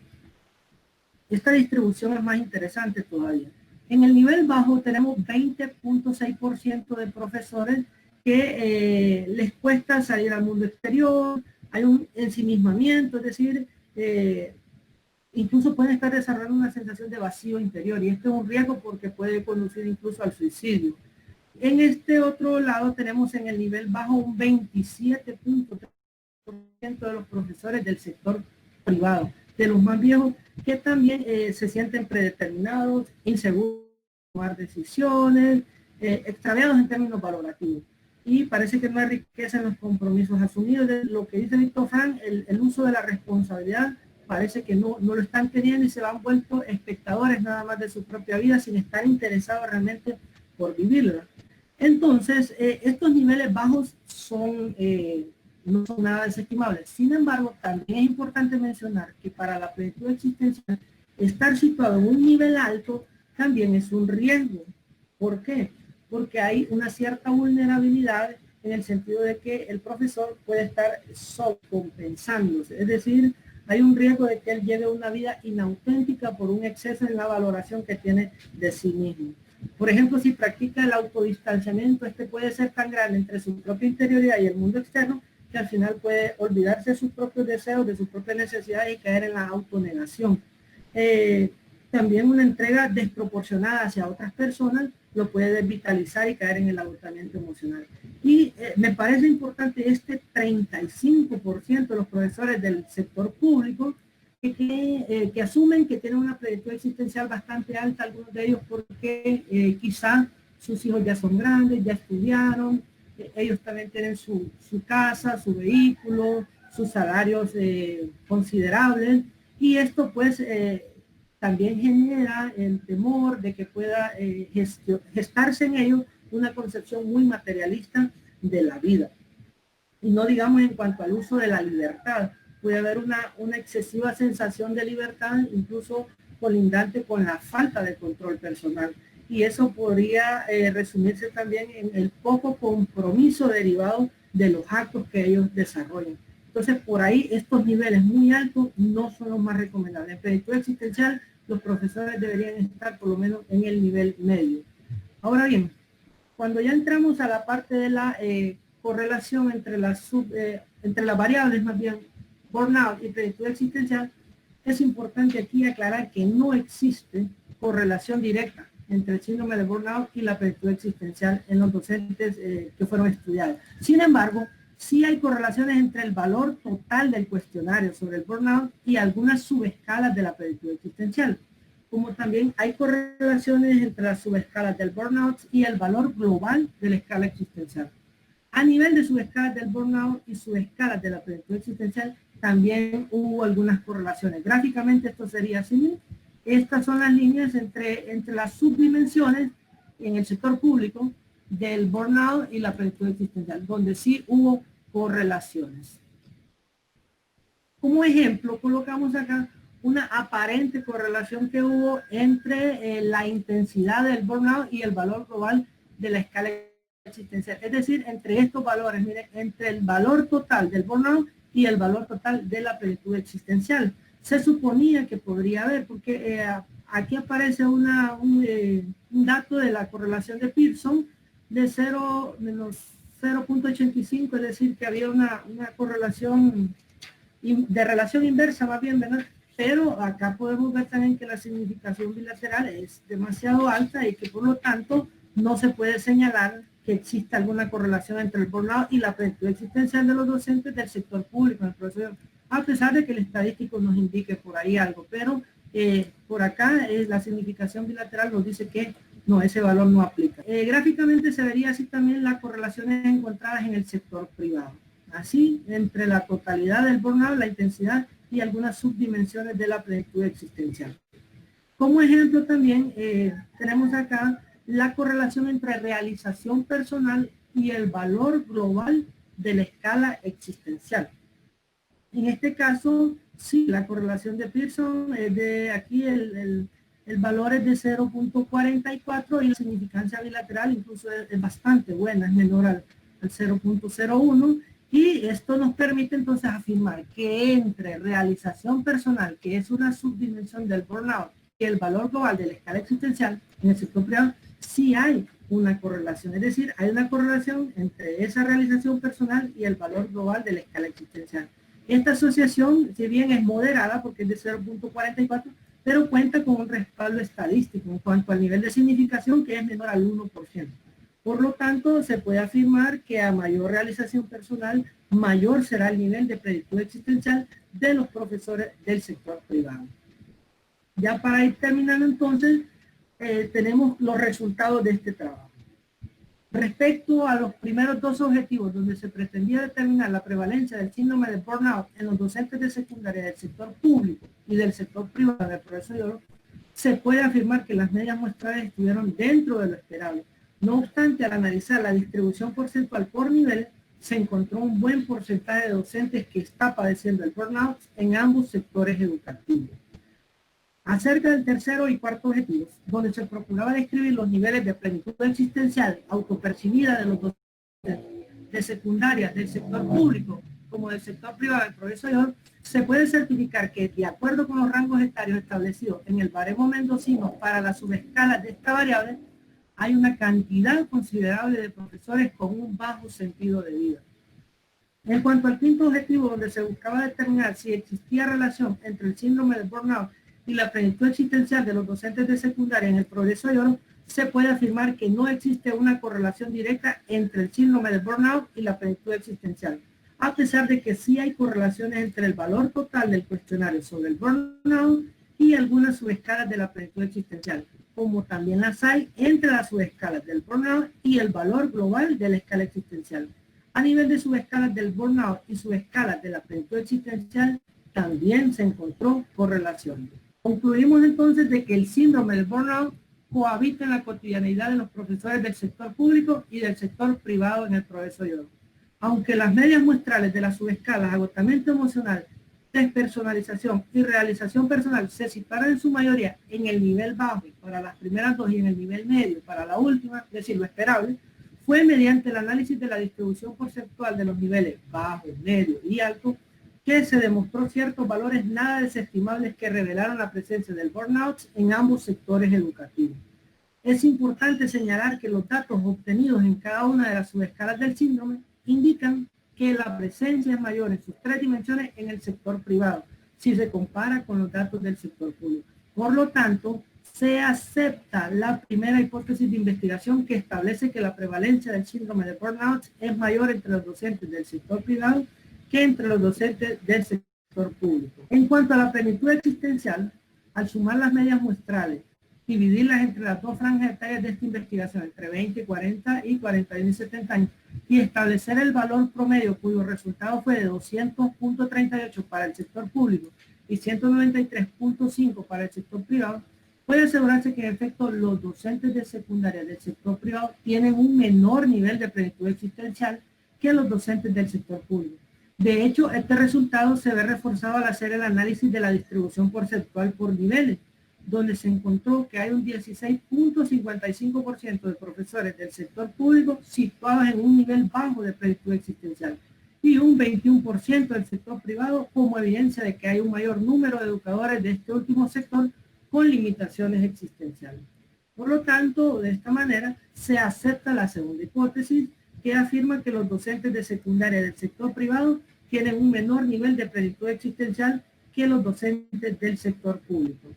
Esta distribución es más interesante todavía. En el nivel bajo tenemos 20.6% de profesores que les cuesta salir al mundo exterior, hay un ensimismamiento, es decir, incluso pueden estar desarrollando una sensación de vacío interior, y esto es un riesgo porque puede conducir incluso al suicidio. En este otro lado tenemos en el nivel bajo un 27.3% de los profesores del sector privado, de los más viejos, que también se sienten predeterminados, inseguros de tomar decisiones, extraviados en términos valorativos. Y parece que no hay riqueza en los compromisos asumidos. De lo que dice Víctor Frank, el uso de la responsabilidad parece que no lo están teniendo y se van vuelto espectadores nada más de su propia vida sin estar interesados realmente por vivirla. Entonces, estos niveles bajos no son nada desestimables. Sin embargo, también es importante mencionar que para la plenitud existencial, estar situado en un nivel alto también es un riesgo. ¿Por qué? Porque hay una cierta vulnerabilidad en el sentido de que el profesor puede estar sobrecompensándose. Es decir, hay un riesgo de que él lleve una vida inauténtica por un exceso en la valoración que tiene de sí mismo. Por ejemplo, si practica el autodistanciamiento, este puede ser tan grande entre su propia interioridad y el mundo externo que al final puede olvidarse de sus propios deseos, de sus propias necesidades y caer en la autonegación. También una entrega desproporcionada hacia otras personas lo puede desvitalizar y caer en el agotamiento emocional. Y me parece importante este 35% de los profesores del sector público que asumen que tienen una plenitud existencial bastante alta, algunos de ellos porque quizá sus hijos ya son grandes, ya estudiaron, ellos también tienen su casa, su vehículo, sus salarios considerables, y esto pues también genera el temor de que pueda gestarse en ellos una concepción muy materialista de la vida. Y no digamos en cuanto al uso de la libertad, puede haber una excesiva sensación de libertad, incluso colindante con la falta de control personal. Y eso podría resumirse también en el poco compromiso derivado de los actos que ellos desarrollan. Entonces, por ahí, estos niveles muy altos no son los más recomendables. En plenitud existencial, los profesores deberían estar por lo menos en el nivel medio. Ahora bien, cuando ya entramos a la parte de la correlación entre las variables, más bien, burnout y plenitud existencial, es importante aquí aclarar que no existe correlación directa entre el síndrome de burnout y la plenitud existencial en los docentes que fueron estudiados. Sin embargo, sí hay correlaciones entre el valor total del cuestionario sobre el burnout y algunas subescalas de la plenitud existencial, como también hay correlaciones entre las subescalas del burnout y el valor global de la escala existencial. A nivel de subescalas del burnout y subescalas de la plenitud existencial, también hubo algunas correlaciones. Gráficamente esto sería así. Estas son las líneas entre las subdimensiones en el sector público del burnout y la plenitud existencial, donde sí hubo correlaciones. Como ejemplo, colocamos acá una aparente correlación que hubo entre la intensidad del burnout y el valor global de la escala existencial. Es decir, entre estos valores, miren, entre el valor total del burnout y el valor total de la plenitud existencial. Se suponía que podría haber, porque aquí aparece un dato de la correlación de Pearson de 0 menos 0.85, es decir, que había una correlación de relación inversa más bien, ¿verdad? Pero acá podemos ver también que la significación bilateral es demasiado alta y que por lo tanto no se puede señalar que exista alguna correlación entre el burnout y la plenitud existencial de los docentes del sector público en el proceso, a pesar de que el estadístico nos indique por ahí algo, pero por acá la significación bilateral nos dice que no, ese valor no aplica. Gráficamente se vería así también las correlaciones encontradas en el sector privado. Así, entre la totalidad del burnout, la intensidad y algunas subdimensiones de la plenitud existencial. Como ejemplo también tenemos acá la correlación entre realización personal y el valor global de la escala existencial. En este caso, sí, la correlación de Pearson es de aquí, el valor es de 0.44 y la significancia bilateral incluso es bastante buena, es menor al 0.01. Y esto nos permite entonces afirmar que entre realización personal, que es una subdimensión del burnout, y el valor global de la escala existencial en el sector privado, sí hay una correlación. Es decir, hay una correlación entre esa realización personal y el valor global de la escala existencial. Esta asociación, si bien es moderada, porque es de 0.44, pero cuenta con un respaldo estadístico en cuanto al nivel de significación, que es menor al 1%. Por lo tanto, se puede afirmar que a mayor realización personal, mayor será el nivel de plenitud existencial de los profesores del sector privado. Ya para ir terminando entonces, tenemos los resultados de este trabajo. Respecto a los primeros dos objetivos, donde se pretendía determinar la prevalencia del síndrome de burnout en los docentes de secundaria del sector público y del sector privado del progreso de oro, se puede afirmar que las medias muestrales estuvieron dentro de lo esperable. No obstante, al analizar la distribución porcentual por nivel, se encontró un buen porcentaje de docentes que está padeciendo el burnout en ambos sectores educativos. Acerca del tercero y cuarto objetivos, donde se procuraba describir los niveles de plenitud existencial autopercibida de los docentes de secundaria del sector público como del sector privado del progreso de oro, se puede certificar que, de acuerdo con los rangos etarios establecidos en el baremo mendocino para las subescalas de esta variable, hay una cantidad considerable de profesores con un bajo sentido de vida. En cuanto al quinto objetivo, donde se buscaba determinar si existía relación entre el síndrome de burnout y la plenitud existencial de los docentes de secundaria en el progreso de oro, se puede afirmar que no existe una correlación directa entre el síndrome de burnout y la plenitud existencial, a pesar de que sí hay correlaciones entre el valor total del cuestionario sobre el burnout y algunas subescalas de la plenitud existencial, como también las hay entre las subescalas del burnout y el valor global de la escala existencial. A nivel de subescalas del burnout y subescalas de la plenitud existencial, también se encontró correlación. Concluimos entonces de que el síndrome del burnout cohabita en la cotidianidad de los profesores del sector público y del sector privado en el progreso de oro. Aunque las medias muestrales de las subescalas agotamiento emocional, despersonalización y realización personal se situaron en su mayoría en el nivel bajo para las primeras dos y en el nivel medio para la última, es decir, lo esperable, fue mediante el análisis de la distribución porcentual de los niveles bajo, medio y alto que se demostró ciertos valores nada desestimables que revelaron la presencia del burnout en ambos sectores educativos. Es importante señalar que los datos obtenidos en cada una de las subescalas del síndrome indican que la presencia es mayor en sus tres dimensiones en el sector privado, si se compara con los datos del sector público. Por lo tanto, se acepta la primera hipótesis de investigación que establece que la prevalencia del síndrome de burnout es mayor entre los docentes del sector privado que entre los docentes del sector público. En cuanto a la plenitud existencial, al sumar las medias muestrales, dividirlas entre las dos franjas etarias de esta investigación, entre 20, 40 y 41 y 70 años, y establecer el valor promedio cuyo resultado fue de 200.38 para el sector público y 193.5 para el sector privado, puede asegurarse que en efecto los docentes de secundaria del sector privado tienen un menor nivel de plenitud existencial que los docentes del sector público. De hecho, este resultado se ve reforzado al hacer el análisis de la distribución porcentual por niveles, donde se encontró que hay un 16.55% de profesores del sector público situados en un nivel bajo de plenitud existencial y un 21% del sector privado, como evidencia de que hay un mayor número de educadores de este último sector con limitaciones existenciales. Por lo tanto, de esta manera se acepta la segunda hipótesis, que afirma que los docentes de secundaria del sector privado tienen un menor nivel de plenitud existencial que los docentes del sector público.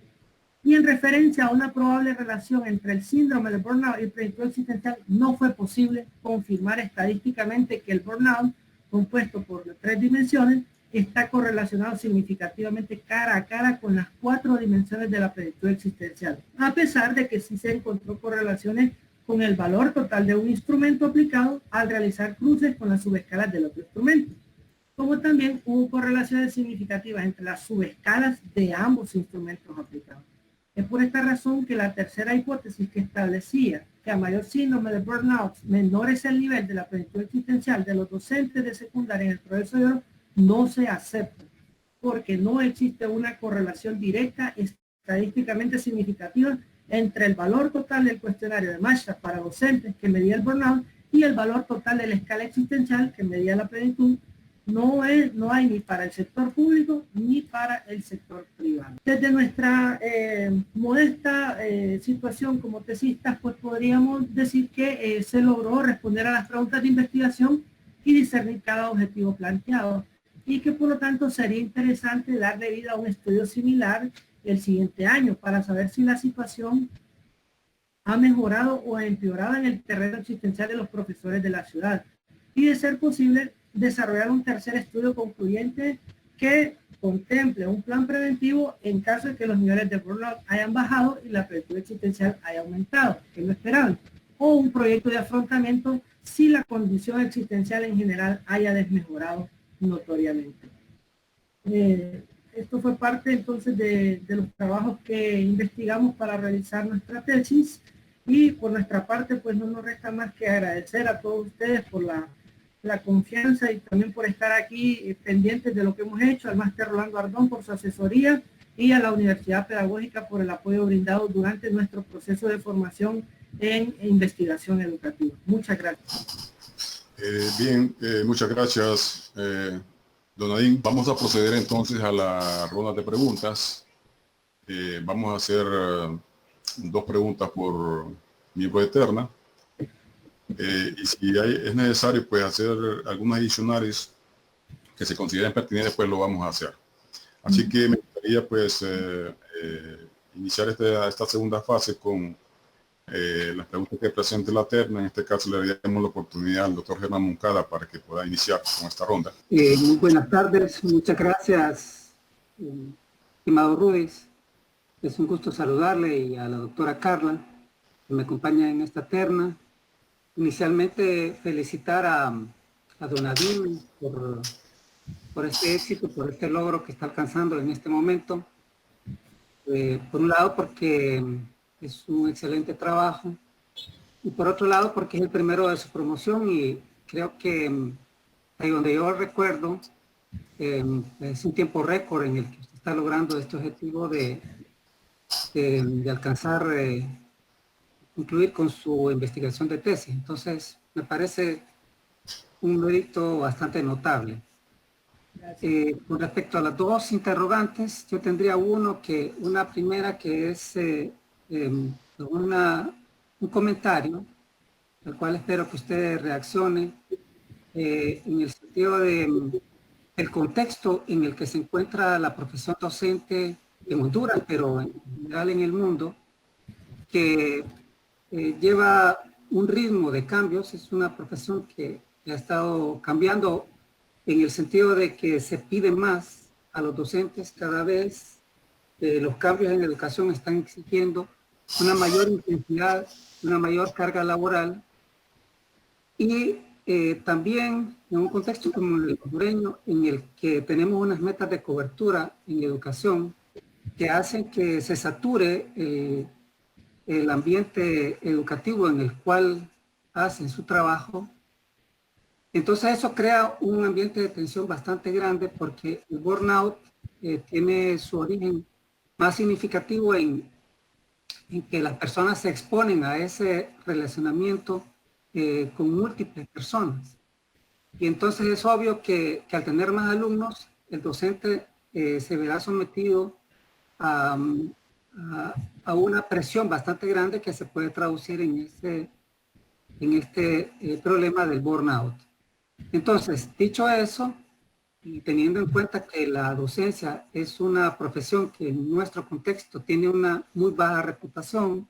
Y en referencia a una probable relación entre el síndrome de burnout y plenitud existencial, no fue posible confirmar estadísticamente que el burnout, compuesto por 3 dimensiones, está correlacionado significativamente cara a cara con las 4 dimensiones de la plenitud existencial, a pesar de que sí se encontró correlaciones con el valor total de un instrumento aplicado al realizar cruces con las subescalas del otro instrumento, como también hubo correlaciones significativas entre las subescalas de ambos instrumentos aplicados. Es por esta razón que la tercera hipótesis, que establecía que a mayor síndrome de burnout menor es el nivel de la plenitud existencial de los docentes de secundaria en el progreso de oro, no se acepta, porque no existe una correlación directa estadísticamente significativa entre el valor total del cuestionario de Marshall para docentes, que medía el burnout, y el valor total de la escala existencial, que medía la plenitud. No hay ni para el sector público ni para el sector privado. Desde nuestra modesta situación como tesistas, pues podríamos decir que se logró responder a las preguntas de investigación y discernir cada objetivo planteado, y que por lo tanto sería interesante darle vida a un estudio similar el siguiente año para saber si la situación ha mejorado o empeorado en el terreno existencial de los profesores de la ciudad, y de ser posible desarrollar un tercer estudio concluyente que contemple un plan preventivo en caso de que los niveles de burnout hayan bajado y la plenitud existencial haya aumentado, que es lo esperable, o un proyecto de afrontamiento si la condición existencial en general haya desmejorado notoriamente. Esto fue parte entonces de los trabajos que investigamos para realizar nuestra tesis, y por nuestra parte pues no nos resta más que agradecer a todos ustedes por la confianza y también por estar aquí pendientes de lo que hemos hecho, al máster Rolando Ardón por su asesoría y a la Universidad Pedagógica por el apoyo brindado durante nuestro proceso de formación en investigación educativa. Muchas gracias. Muchas gracias, don Nadine. Vamos a proceder entonces a la ronda de preguntas. Vamos a hacer 2 preguntas por miembro de terna. Y si es necesario pues hacer algunas adicionales que se consideren pertinentes, pues lo vamos a hacer. Así que me gustaría pues iniciar esta segunda fase con las preguntas que presente la terna. En este caso le daríamos la oportunidad al doctor Germán Moncada para que pueda iniciar con esta ronda. Muy buenas tardes, muchas gracias, estimado Ruiz. Es un gusto saludarle, y a la doctora Carla, que me acompaña en esta terna. Inicialmente felicitar a don Nadine por este éxito, por este logro que está alcanzando en este momento. Por un lado porque es un excelente trabajo, y por otro lado porque es el primero de su promoción, y creo que ahí donde yo recuerdo es un tiempo récord en el que usted está logrando este objetivo de alcanzar concluir con su investigación de tesis. Entonces me parece un mérito bastante notable. Con respecto a las 2 interrogantes, yo tendría una primera que es un comentario, al cual espero que usted reaccione, en el sentido del contexto en el que se encuentra la profesión docente en Honduras, pero en general en el mundo, que lleva un ritmo de cambios. Es una profesión que ha estado cambiando en el sentido de que se pide más a los docentes cada vez. Los cambios en educación están exigiendo una mayor intensidad, una mayor carga laboral, y también en un contexto como el hondureño, en el que tenemos unas metas de cobertura en educación que hacen que se sature el ambiente educativo en el cual hacen su trabajo. Entonces eso crea un ambiente de tensión bastante grande porque el burnout tiene su origen más significativo en que las personas se exponen a ese relacionamiento con múltiples personas. Y entonces es obvio que al tener más alumnos, el docente se verá sometido a una presión bastante grande que se puede traducir en este problema del burnout. Entonces, dicho eso, y teniendo en cuenta que la docencia es una profesión que en nuestro contexto tiene una muy baja reputación,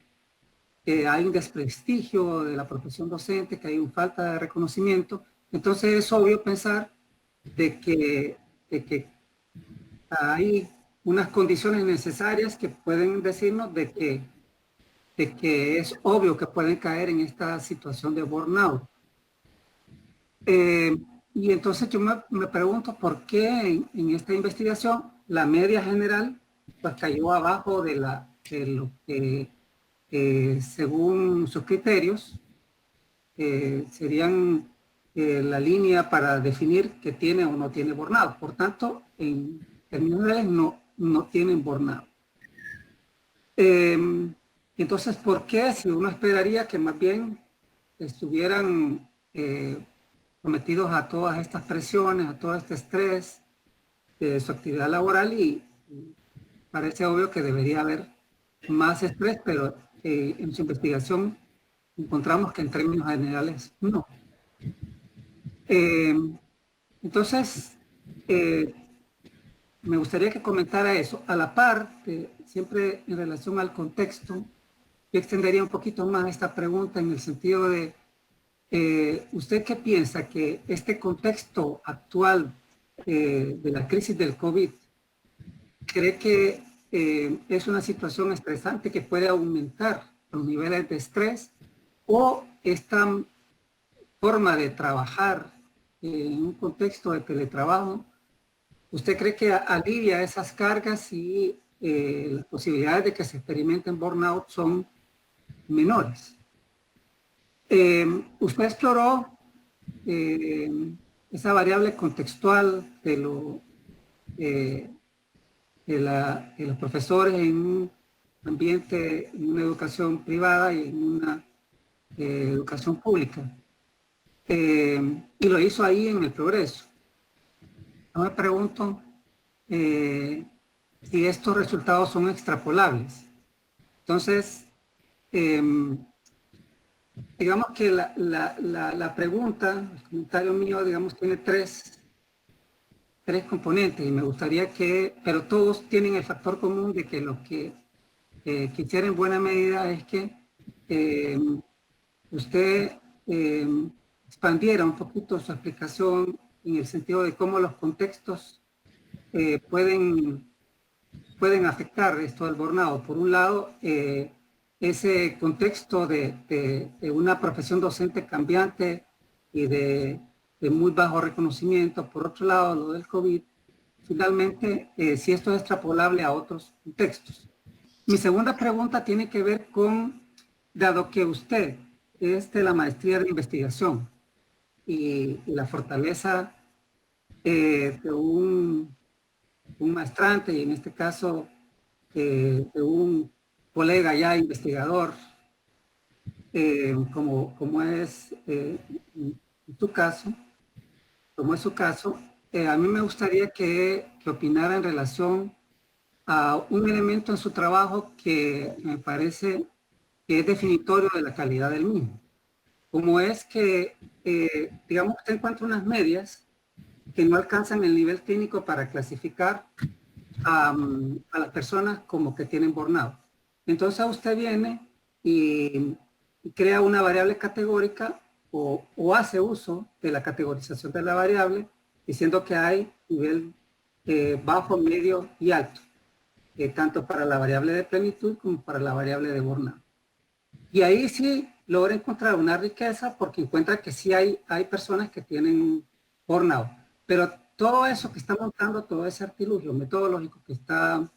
que hay un desprestigio de la profesión docente, que hay una falta de reconocimiento, entonces es obvio pensar de que hay unas condiciones necesarias que pueden decirnos de que es obvio que pueden caer en esta situación de burnout. Y entonces yo me pregunto por qué en esta investigación la media general pues cayó abajo de lo que según sus criterios serían la línea para definir que tiene o no tiene burnout. Por tanto, en términos generales no tienen burnout. Entonces, ¿por qué? Si uno esperaría que más bien estuvieran sometidos a todas estas presiones, a todo este estrés de su actividad laboral, y parece obvio que debería haber más estrés, pero en su investigación encontramos que en términos generales no. Entonces, me gustaría que comentara eso. A la par, siempre en relación al contexto, yo extendería un poquito más esta pregunta en el sentido de ¿usted qué piensa que este contexto actual de la crisis del COVID cree que es una situación estresante que puede aumentar los niveles de estrés, o esta forma de trabajar en un contexto de teletrabajo, usted cree que alivia esas cargas y las posibilidades de que se experimenten burnout son menores? Usted exploró esa variable contextual de los profesores en un ambiente, en una educación privada y en una educación pública. Y lo hizo ahí en el Progreso. Yo me pregunto si estos resultados son extrapolables. Entonces, digamos que la pregunta, el comentario mío, digamos, tiene tres componentes, y me gustaría pero todos tienen el factor común de que lo que quisiera en buena medida es que usted expandiera un poquito su explicación en el sentido de cómo los contextos pueden afectar esto del burnout. Por un lado, ese contexto de una profesión docente cambiante y de muy bajo reconocimiento. Por otro lado, lo del COVID. Finalmente, si esto es extrapolable a otros contextos. Mi segunda pregunta tiene que ver con, dado que usted es de la maestría de investigación y la fortaleza de un maestrante, y en este caso de un colega ya investigador, como es tu caso, como es su caso, a mí me gustaría que opinara en relación a un elemento en su trabajo que me parece que es definitorio de la calidad del mismo, como es que, digamos, usted encuentra unas medias que no alcanzan el nivel clínico para clasificar a las personas como que tienen burnout. Entonces usted viene y crea una variable categórica o hace uso de la categorización de la variable, diciendo que hay nivel bajo, medio y alto, tanto para la variable de plenitud como para la variable de burnout. Y ahí sí logra encontrar una riqueza porque encuentra que sí hay personas que tienen burnout. Pero todo eso que está montando, todo ese artilugio metodológico que está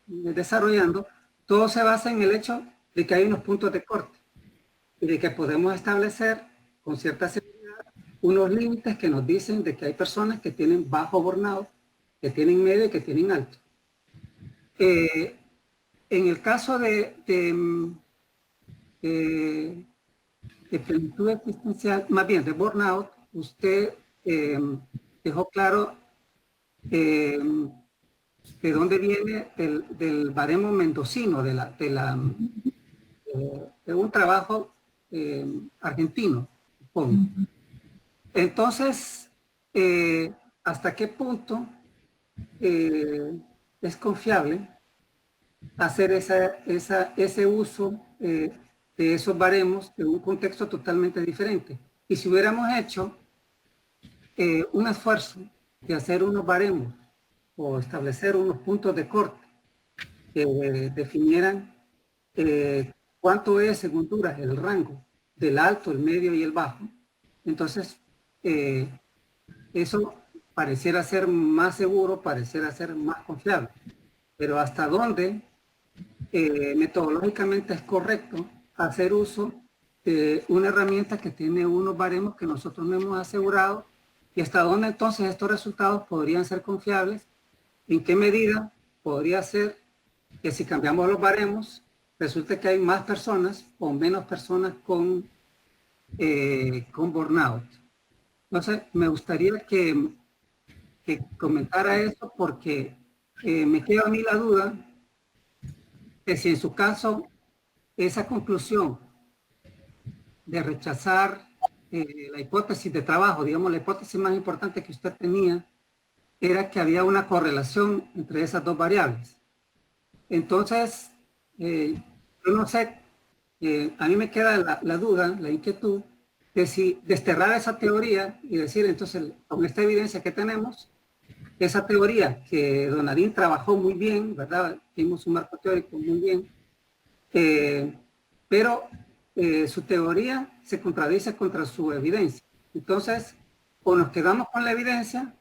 desarrollando, todo se basa en el hecho de que hay unos puntos de corte y de que podemos establecer con cierta seguridad unos límites que nos dicen de que hay personas que tienen bajo burnout, que tienen medio y que tienen alto. En el caso de plenitud existencial, más bien de burnout, usted dejó claro de dónde viene del baremo mendocino, de un trabajo argentino, supongo. Entonces, ¿hasta qué punto es confiable hacer ese uso de esos baremos en un contexto totalmente diferente? Y si hubiéramos hecho un esfuerzo de hacer unos baremos o establecer unos puntos de corte que definieran cuánto es, según Duras, el rango del alto, el medio y el bajo, entonces eso pareciera ser más seguro, pareciera ser más confiable. Pero hasta dónde metodológicamente es correcto hacer uso de una herramienta que tiene unos baremos que nosotros no hemos asegurado, y hasta dónde entonces estos resultados podrían ser confiables, en qué medida podría ser que si cambiamos los baremos resulte que hay más personas o menos personas con burnout. Entonces me gustaría que comentara eso, porque me queda a mí la duda que si en su caso esa conclusión de rechazar la hipótesis de trabajo, digamos la hipótesis más importante que usted tenía, era que había una correlación entre esas dos variables. Entonces, yo no sé, a mí me queda la duda, la inquietud, de si desterrar esa teoría y decir, entonces, con esta evidencia que tenemos, esa teoría que don Nadine trabajó muy bien, ¿verdad? Hicimos un marco teórico muy bien, pero su teoría se contradice contra su evidencia. Entonces, o nos quedamos con la evidencia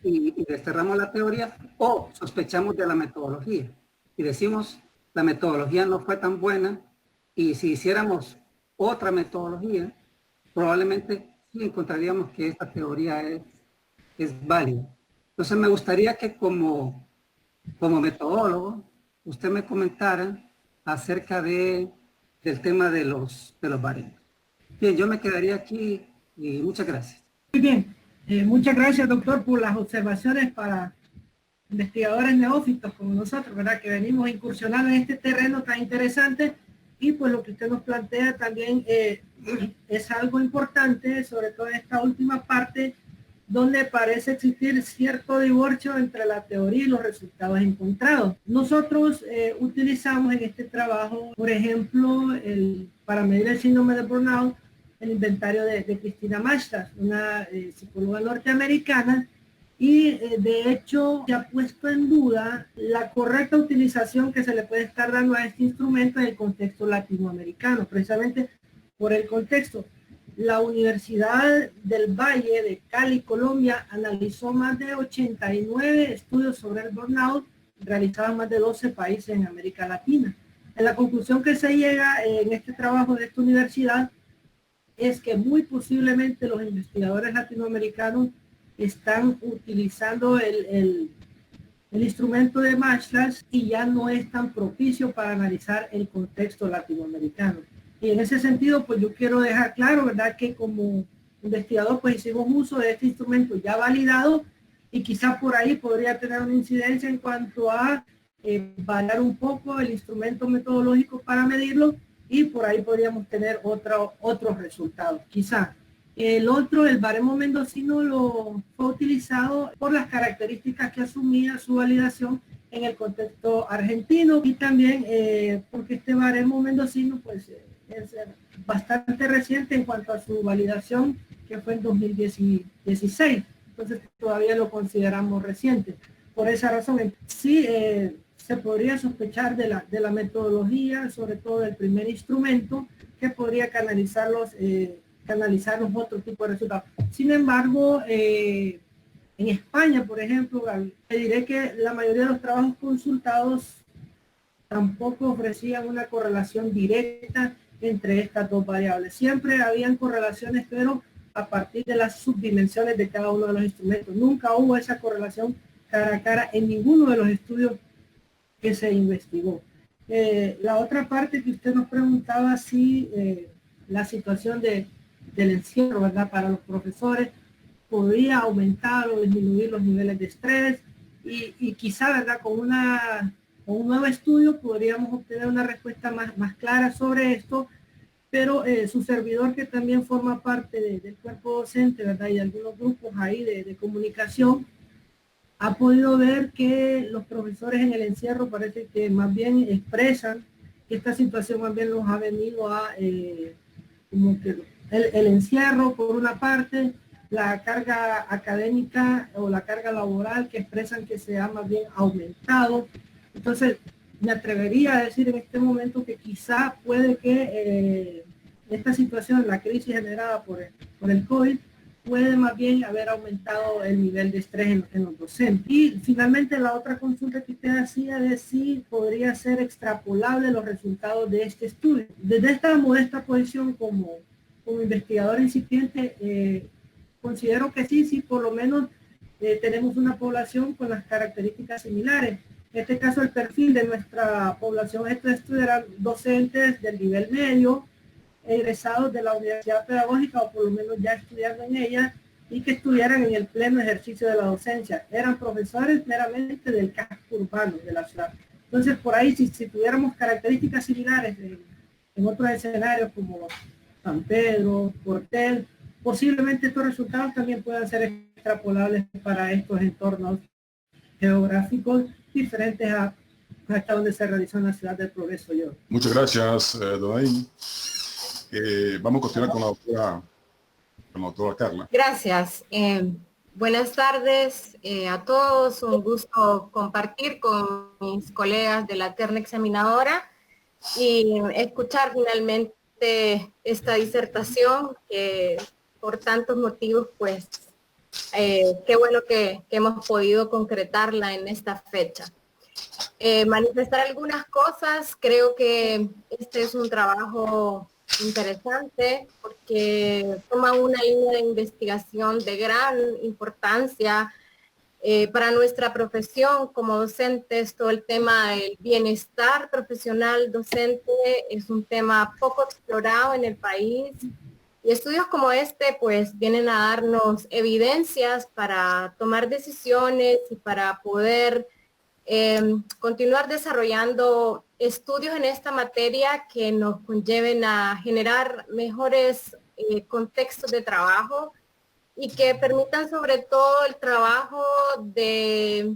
y desterramos la teoría, o sospechamos de la metodología y decimos, la metodología no fue tan buena, y si hiciéramos otra metodología, probablemente sí encontraríamos que esta teoría es válida. Entonces me gustaría que como metodólogo, usted me comentara acerca del tema de los baremos. Bien, yo me quedaría aquí y muchas gracias. Muy bien, muchas gracias, doctor, por las observaciones para investigadores neófitos como nosotros, ¿verdad? Que venimos incursionando en este terreno tan interesante, y pues lo que usted nos plantea también es algo importante, sobre todo en esta última parte, donde parece existir cierto divorcio entre la teoría y los resultados encontrados. Nosotros utilizamos en este trabajo, por ejemplo, para medir el síndrome de burnout, el inventario de Cristina Maslach, una psicóloga norteamericana, y de hecho se ha puesto en duda la correcta utilización que se le puede estar dando a este instrumento en el contexto latinoamericano, precisamente por el contexto. La Universidad del Valle de Cali, Colombia, analizó más de 89 estudios sobre el burnout realizados en más de 12 países en América Latina. En la conclusión que se llega en este trabajo de esta universidad es que muy posiblemente los investigadores latinoamericanos están utilizando el instrumento de Maslach y ya no es tan propicio para analizar el contexto latinoamericano. Y en ese sentido, pues yo quiero dejar claro, ¿verdad?, que como investigador, pues hicimos uso de este instrumento ya validado, y quizás por ahí podría tener una incidencia en cuanto a variar un poco el instrumento metodológico para medirlo, y por ahí podríamos tener otros resultados, quizás. El baremo mendocino fue utilizado por las características que asumía su validación en el contexto argentino, y también porque este baremo mendocino pues es bastante reciente en cuanto a su validación, que fue en 2016, entonces todavía lo consideramos reciente. Por esa razón sí se podría sospechar de la metodología, sobre todo del primer instrumento, que podría canalizarnos otro tipo de resultados. Sin embargo, en España, por ejemplo, le diré que la mayoría de los trabajos consultados tampoco ofrecían una correlación directa entre estas dos variables. Siempre habían correlaciones, pero a partir de las subdimensiones de cada uno de los instrumentos. Nunca hubo esa correlación cara a cara en ninguno de los estudios que se investigó. La otra parte que usted nos preguntaba, si la situación del encierro, ¿verdad?, para los profesores podría aumentar o disminuir los niveles de estrés, y quizá, ¿verdad?, con un nuevo estudio podríamos obtener una respuesta más clara sobre esto, pero su servidor, que también forma parte del cuerpo docente, ¿verdad?, y algunos grupos ahí de comunicación, ha podido ver que los profesores en el encierro parece que más bien expresan que esta situación más bien los ha venido a, como que el encierro por una parte, la carga académica o la carga laboral, que expresan que se ha más bien aumentado. Entonces, me atrevería a decir en este momento que quizá puede que esta situación, la crisis generada por el COVID, puede más bien haber aumentado el nivel de estrés en los docentes. Y finalmente, la otra consulta que usted hacía de si podría ser extrapolable los resultados de este estudio. Desde esta modesta posición como investigador incipiente, considero que sí, por lo menos tenemos una población con las características similares. En este caso, el perfil de nuestra población, estos eran docentes del nivel medio, egresados de la universidad pedagógica, o por lo menos ya estudiando en ella, y que estuvieran en el pleno ejercicio de la docencia. Eran profesores meramente del casco urbano de la ciudad. Entonces, por ahí, si tuviéramos características similares en otros escenarios como San Pedro, Portel, posiblemente estos resultados también puedan ser extrapolables para estos entornos geográficos diferentes a hasta donde se realizó en la ciudad del Progreso. Muchas gracias, Donaín. Vamos a continuar con la doctora Carla. Gracias. Buenas tardes a todos. Un gusto compartir con mis colegas de la terna examinadora y escuchar finalmente esta disertación que por tantos motivos, pues, qué bueno que hemos podido concretarla en esta fecha. Manifestar algunas cosas. Creo que este es un trabajo interesante porque toma una línea de investigación de gran importancia para nuestra profesión como docentes. Todo el tema del bienestar profesional docente es un tema poco explorado en el país, y estudios como este pues vienen a darnos evidencias para tomar decisiones y para poder continuar desarrollando estudios en esta materia que nos conlleven a generar mejores contextos de trabajo y que permitan sobre todo el trabajo de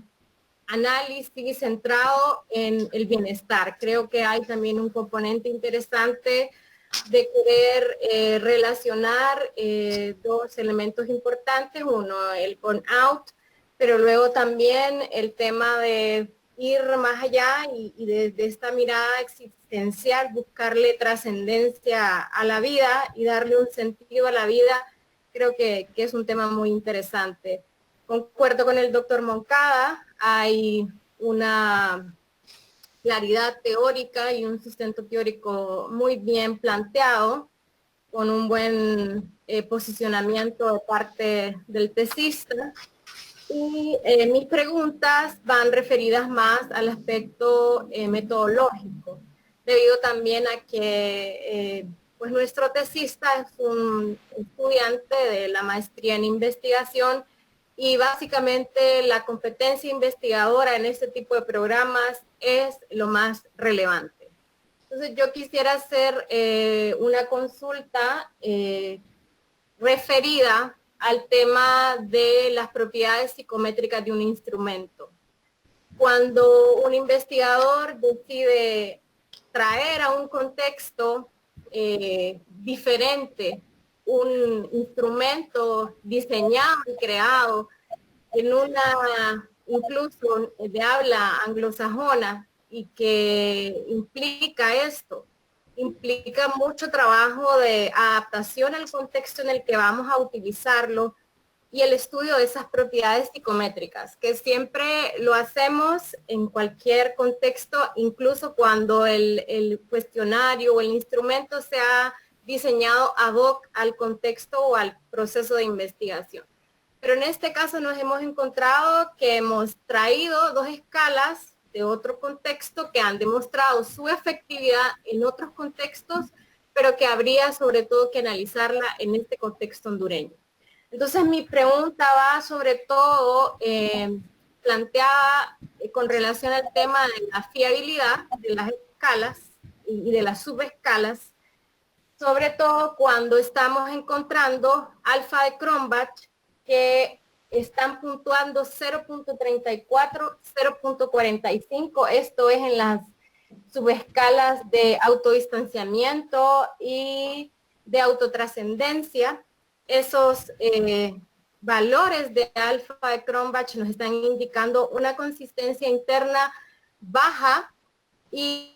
análisis centrado en el bienestar. Creo que hay también un componente interesante de querer relacionar dos elementos importantes. Uno, el burnout, pero luego también el tema de ir más allá y desde esta mirada existencial buscarle trascendencia a la vida y darle un sentido a la vida. Creo que es un tema muy interesante. Concuerdo con el doctor Moncada, hay una claridad teórica y un sustento teórico muy bien planteado, con un buen posicionamiento de parte del tesista. Y mis preguntas van referidas más al aspecto metodológico, debido también a que pues nuestro tesista es un estudiante de la maestría en investigación, y básicamente la competencia investigadora en este tipo de programas es lo más relevante. Entonces yo quisiera hacer una consulta referida al tema de las propiedades psicométricas de un instrumento. Cuando un investigador decide traer a un contexto diferente un instrumento diseñado y creado en una incluso de habla anglosajona, y que implica mucho trabajo de adaptación al contexto en el que vamos a utilizarlo y el estudio de esas propiedades psicométricas, que siempre lo hacemos en cualquier contexto, incluso cuando el cuestionario o el instrumento se ha diseñado ad hoc al contexto o al proceso de investigación. Pero en este caso nos hemos encontrado que hemos traído 2 escalas de otro contexto que han demostrado su efectividad en otros contextos, pero que habría sobre todo que analizarla en este contexto hondureño. Entonces mi pregunta va sobre todo planteada con relación al tema de la fiabilidad de las escalas y de las subescalas, sobre todo cuando estamos encontrando alfa de Cronbach que están puntuando 0.34, 0.45, esto es en las subescalas de autodistanciamiento y de autotrascendencia. Esos valores de alfa de Cronbach nos están indicando una consistencia interna baja y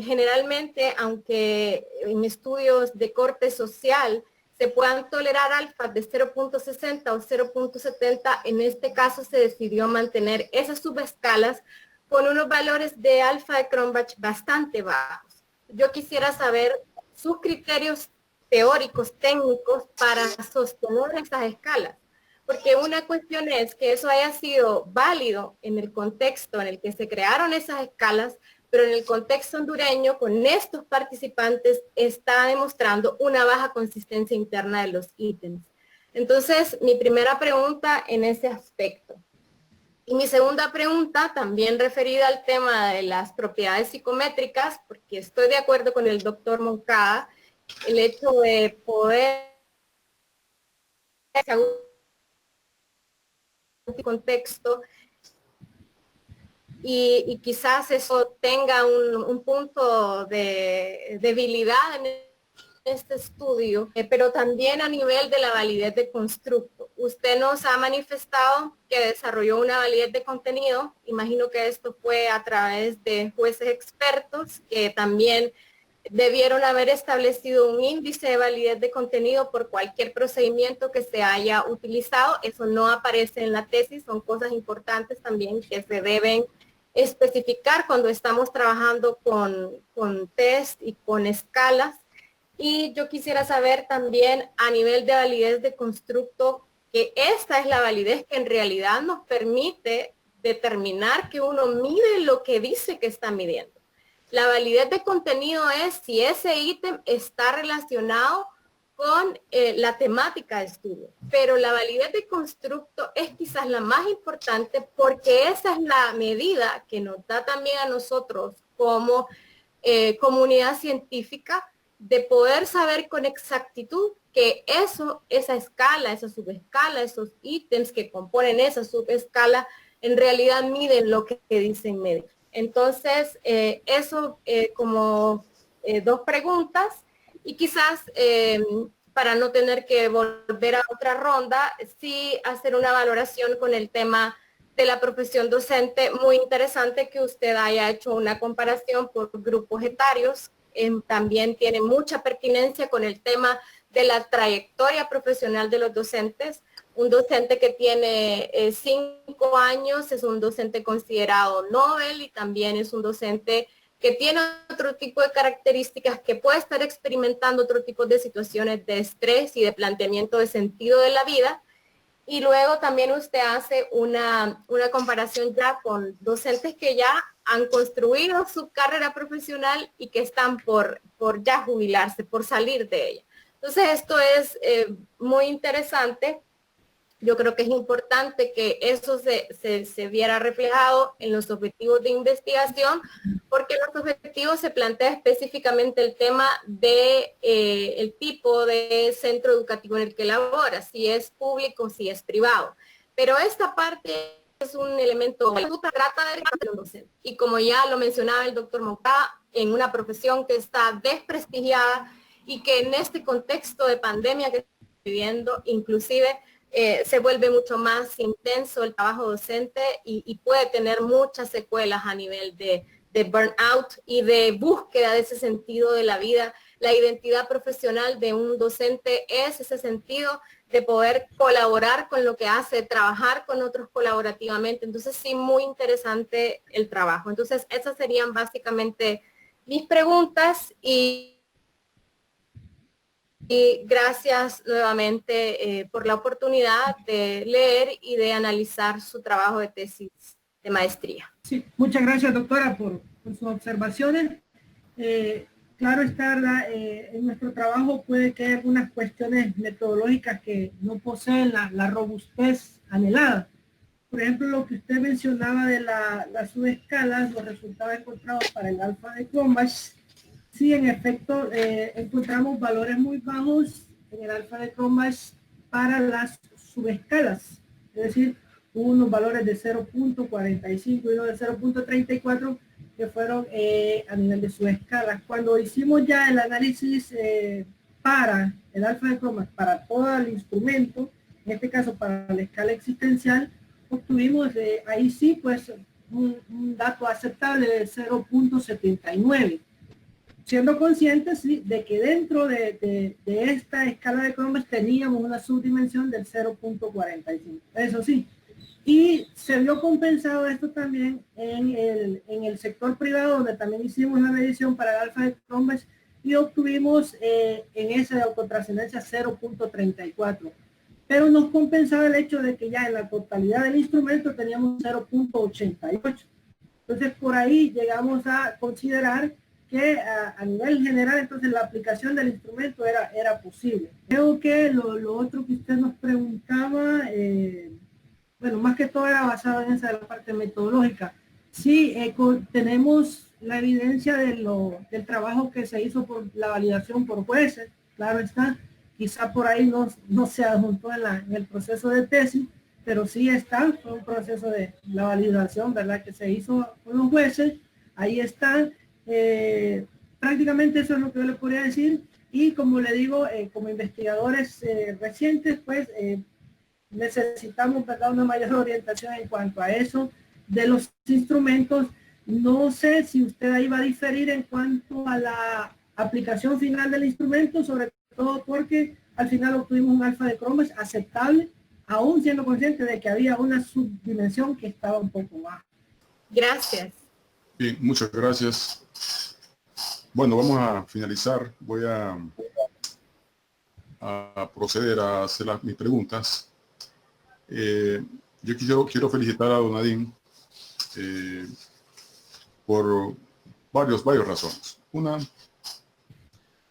generalmente, aunque en estudios de corte social se puedan tolerar alfas de 0.60 o 0.70, en este caso se decidió mantener esas subescalas con unos valores de alfa de Cronbach bastante bajos. Yo quisiera saber sus criterios teóricos, técnicos, para sostener esas escalas. Porque una cuestión es que eso haya sido válido en el contexto en el que se crearon esas escalas, pero en el contexto hondureño, con estos participantes, está demostrando una baja consistencia interna de los ítems. Entonces, mi primera pregunta en ese aspecto. Y mi segunda pregunta, también referida al tema de las propiedades psicométricas, porque estoy de acuerdo con el doctor Moncada, el hecho de poder contexto y quizás eso tenga un punto de debilidad en este estudio, pero también a nivel de la validez de constructo. Usted nos ha manifestado que desarrolló una validez de contenido. Imagino que esto fue a través de jueces expertos que también debieron haber establecido un índice de validez de contenido por cualquier procedimiento que se haya utilizado. Eso no aparece en la tesis, son cosas importantes también que se deben especificar cuando estamos trabajando con test y con escalas. Y yo quisiera saber también a nivel de validez de constructo, que esta es la validez que en realidad nos permite determinar que uno mide lo que dice que está midiendo. La validez de contenido es si ese ítem está relacionado con la temática de estudio. Pero la validez de constructo es quizás la más importante porque esa es la medida que nos da también a nosotros como comunidad científica de poder saber con exactitud que esa escala, esa subescala, esos ítems que componen esa subescala en realidad miden lo que dicen medir. Entonces, eso como 2 preguntas y quizás para no tener que volver a otra ronda, sí hacer una valoración con el tema de la profesión docente. Muy interesante que usted haya hecho una comparación por grupos etarios. También tiene mucha pertinencia con el tema de la trayectoria profesional de los docentes. Un docente que tiene 5 años es un docente considerado Nobel y también es un docente que tiene otro tipo de características, que puede estar experimentando otro tipo de situaciones de estrés y de planteamiento de sentido de la vida. Y luego también usted hace una comparación ya con docentes que ya han construido su carrera profesional y que están por ya jubilarse, por salir de ella. Entonces esto es muy interesante. Yo creo que es importante que eso se viera reflejado en los objetivos de investigación, porque en los objetivos se plantea específicamente el tema de el tipo de centro educativo en el que labora, si es público, si es privado. Pero esta parte es un elemento que trata de los docentes. Y como ya lo mencionaba el doctor Moncada, en una profesión que está desprestigiada y que en este contexto de pandemia que estamos viviendo, inclusive se vuelve mucho más intenso el trabajo docente y puede tener muchas secuelas a nivel de burnout y de búsqueda de ese sentido de la vida. La identidad profesional de un docente es ese sentido de poder colaborar con lo que hace, trabajar con otros colaborativamente. Entonces sí, muy interesante el trabajo. Entonces esas serían básicamente mis preguntas y Y gracias nuevamente por la oportunidad de leer y de analizar su trabajo de tesis de maestría. Sí, muchas gracias, doctora, por sus observaciones. Claro está, ¿verdad? En nuestro trabajo puede que hay algunas cuestiones metodológicas que no poseen la robustez anhelada. Por ejemplo, lo que usted mencionaba de las subescalas, los resultados encontrados para el alfa de Cronbach, sí, en efecto, encontramos valores muy bajos en el alfa de Cronbach para las subescalas. Es decir, hubo unos valores de 0.45 y uno de 0.34 que fueron a nivel de subescalas. Cuando hicimos ya el análisis para el alfa de Cronbach, para todo el instrumento, en este caso para la escala existencial, obtuvimos ahí sí pues un dato aceptable de 0.79, siendo conscientes ¿sí? de que dentro de esta escala de Cronbach teníamos una subdimensión del 0.45, eso sí, y se vio compensado esto también en el sector privado, donde también hicimos la medición para el alfa de Cronbach y obtuvimos en esa de autotrascendencia 0.34. Pero nos compensaba el hecho de que ya en la totalidad del instrumento teníamos 0.88. Entonces por ahí llegamos a considerar que a nivel general entonces la aplicación del instrumento era posible. Creo que lo otro que usted nos preguntaba, bueno, más que todo era basado en esa de la parte metodológica. Sí, tenemos la evidencia del trabajo que se hizo por la validación por jueces, claro está. Quizá por ahí no se adjuntó en el proceso de tesis, pero sí está, fue un proceso de la validación, ¿verdad? Que se hizo con los jueces, ahí está. Prácticamente eso es lo que yo le podría decir. Y como le digo, como investigadores recientes, pues necesitamos, ¿verdad? Una mayor orientación en cuanto a eso de los instrumentos. No sé si usted ahí va a diferir en cuanto a la aplicación final del instrumento, sobre todo porque al final obtuvimos un alfa de Cronbach aceptable, aún siendo consciente de que había una subdimensión que estaba un poco baja. Gracias. Bien, muchas gracias. Bueno, vamos a finalizar. Voy a proceder a hacer mis preguntas. Yo quiero felicitar a don Nadine por varias razones. Una,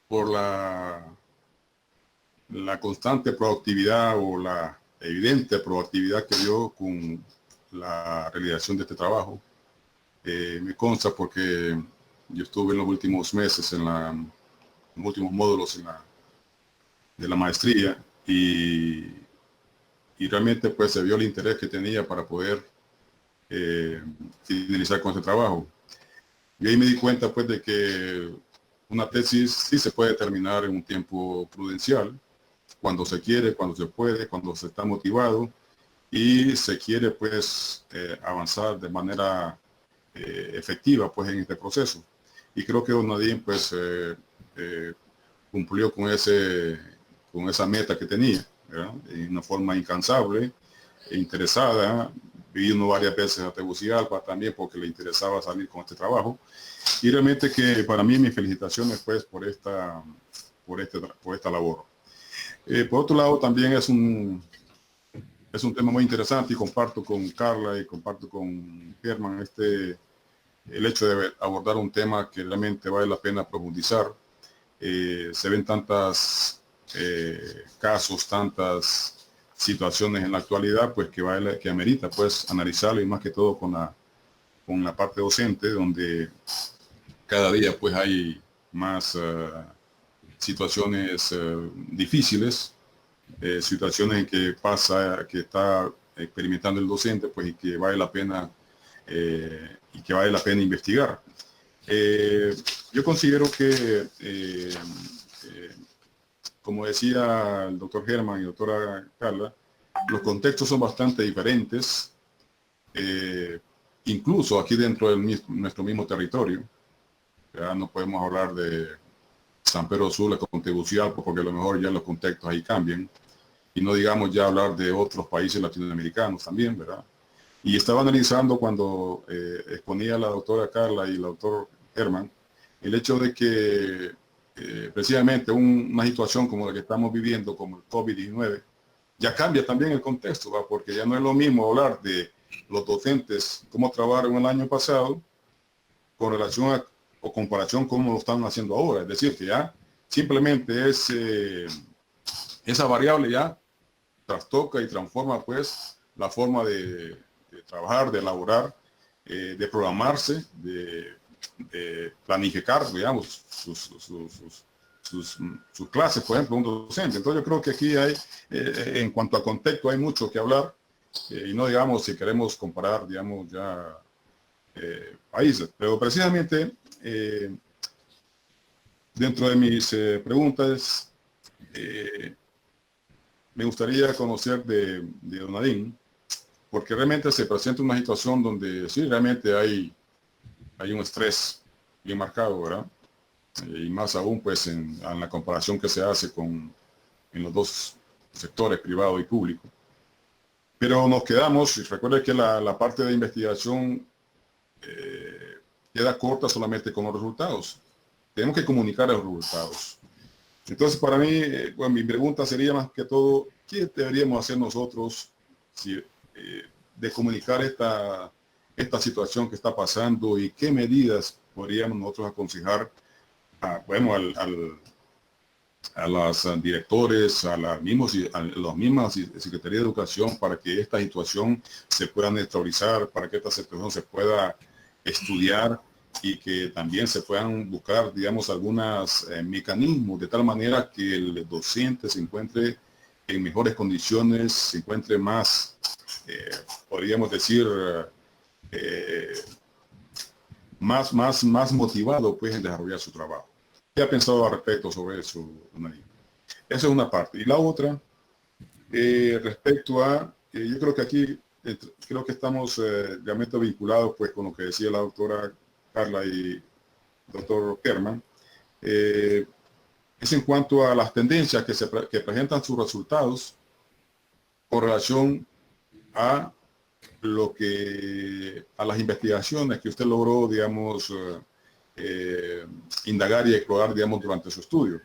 por la constante proactividad o la evidente proactividad que dio con la realización de este trabajo. Me consta porque yo estuve en los últimos meses en los últimos módulos de la maestría y realmente pues se vio el interés que tenía para poder finalizar con este trabajo. Y ahí me di cuenta pues de que una tesis sí se puede terminar en un tiempo prudencial, cuando se quiere, cuando se puede, cuando se está motivado y se quiere pues avanzar de manera efectiva pues en este proceso. Y creo que don Nadine pues cumplió con esa meta que tenía, ¿verdad? De una forma incansable e interesada. Vino varias veces a Tegucigalpa también porque le interesaba salir con este trabajo. Y realmente que para mí mis felicitaciones pues por esta labor. Por otro lado también es un tema muy interesante y comparto con Carla y comparto con Germán el hecho de abordar un tema que realmente vale la pena profundizar. Se ven tantas casos, tantas situaciones en la actualidad, pues que amerita pues analizarlo y más que todo con la parte docente, donde cada día pues hay más situaciones difíciles, situaciones en que está experimentando el docente, pues y que vale la pena investigar. Yo considero que como decía el doctor Germán y doctora Carla, los contextos son bastante diferentes, incluso aquí dentro de nuestro mismo territorio. Ya no podemos hablar de San Pedro Sula con Tegucigalpa porque a lo mejor ya los contextos ahí cambian. Y no digamos ya hablar de otros países latinoamericanos también, ¿verdad? Y estaba analizando cuando exponía la doctora Carla y el doctor Germán el hecho de que precisamente una situación como la que estamos viviendo, como el COVID-19, ya cambia también el contexto, ¿va? Porque ya no es lo mismo hablar de los docentes, cómo trabajaron el año pasado, con relación o comparación con cómo lo están haciendo ahora. Es decir, que ya simplemente esa variable ya trastoca y transforma pues la forma de trabajar, de elaborar, de programarse, de planificar, digamos, sus clases, por ejemplo, un docente. Entonces yo creo que aquí hay, en cuanto a contexto, hay mucho que hablar, y no digamos si queremos comparar, digamos, ya países. Pero precisamente, dentro de mis preguntas, me gustaría conocer de don Nadine, porque realmente se presenta una situación donde sí, realmente hay un estrés bien marcado, ¿verdad? Y más aún pues en la comparación que se hace en los dos sectores, privado y público. Pero nos quedamos, y recuerde que la parte de investigación queda corta solamente con los resultados. Tenemos que comunicar los resultados. Entonces para mí, bueno, mi pregunta sería más que todo, ¿qué deberíamos hacer nosotros de comunicar esta situación que está pasando y qué medidas podríamos nosotros aconsejar a los directores, a las mismas Secretaría de Educación para que esta situación se pueda neutralizar, para que esta situación se pueda estudiar y que también se puedan buscar, digamos, algunos mecanismos de tal manera que el docente se encuentre en mejores condiciones, se encuentre más, podríamos decir, más motivado pues en desarrollar su trabajo. ¿Qué ha pensado al respecto sobre eso, Nadine? Esa es una parte. Y la otra, respecto a, yo creo que aquí, creo que estamos realmente vinculados pues con lo que decía la doctora Carla y el doctor Kerman, es en cuanto a las tendencias que presentan sus resultados con relación a a las investigaciones que usted logró, digamos, indagar y explorar, digamos, durante su estudio.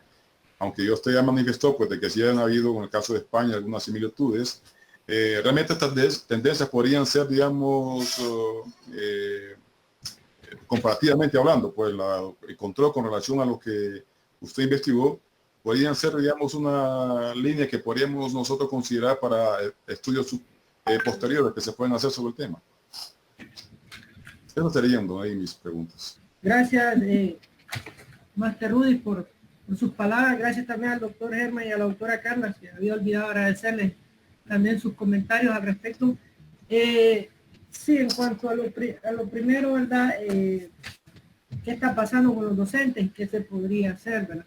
Aunque usted ya manifestó, pues, de que sí han habido, en el caso de España, algunas similitudes, realmente estas tendencias podrían ser, digamos, comparativamente hablando, pues, el control con relación a lo que usted investigó, podrían ser, digamos, una línea que podríamos nosotros considerar para estudios posteriores que se pueden hacer sobre el tema. Esas serían ahí mis preguntas. Gracias, Master Rudy, por sus palabras. Gracias también al doctor Germán y a la doctora Carla, que había olvidado agradecerles también sus comentarios al respecto. Sí, en cuanto a lo primero, ¿verdad? ¿Qué está pasando con los docentes? ¿Qué se podría hacer, verdad?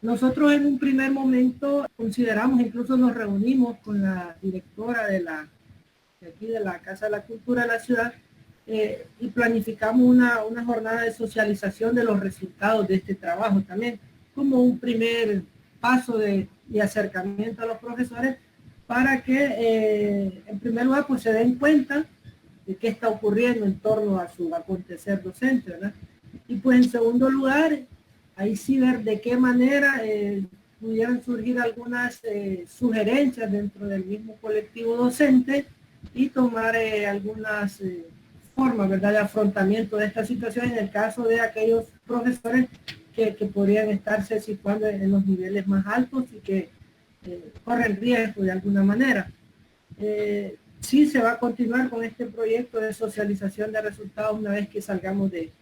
Nosotros en un primer momento consideramos, incluso nos reunimos con la directora de aquí de la Casa de la Cultura de la ciudad, y planificamos una jornada de socialización de los resultados de este trabajo también, como un primer paso de acercamiento a los profesores para que en primer lugar pues se den cuenta de qué está ocurriendo en torno a su acontecer docente, ¿verdad? Y pues en segundo lugar, ahí sí ver de qué manera pudieran surgir algunas sugerencias dentro del mismo colectivo docente y tomar algunas formas, ¿verdad?, de afrontamiento de esta situación en el caso de aquellos profesores que podrían estarse situando en los niveles más altos y que corren riesgo de alguna manera. Sí se va a continuar con este proyecto de socialización de resultados una vez que salgamos de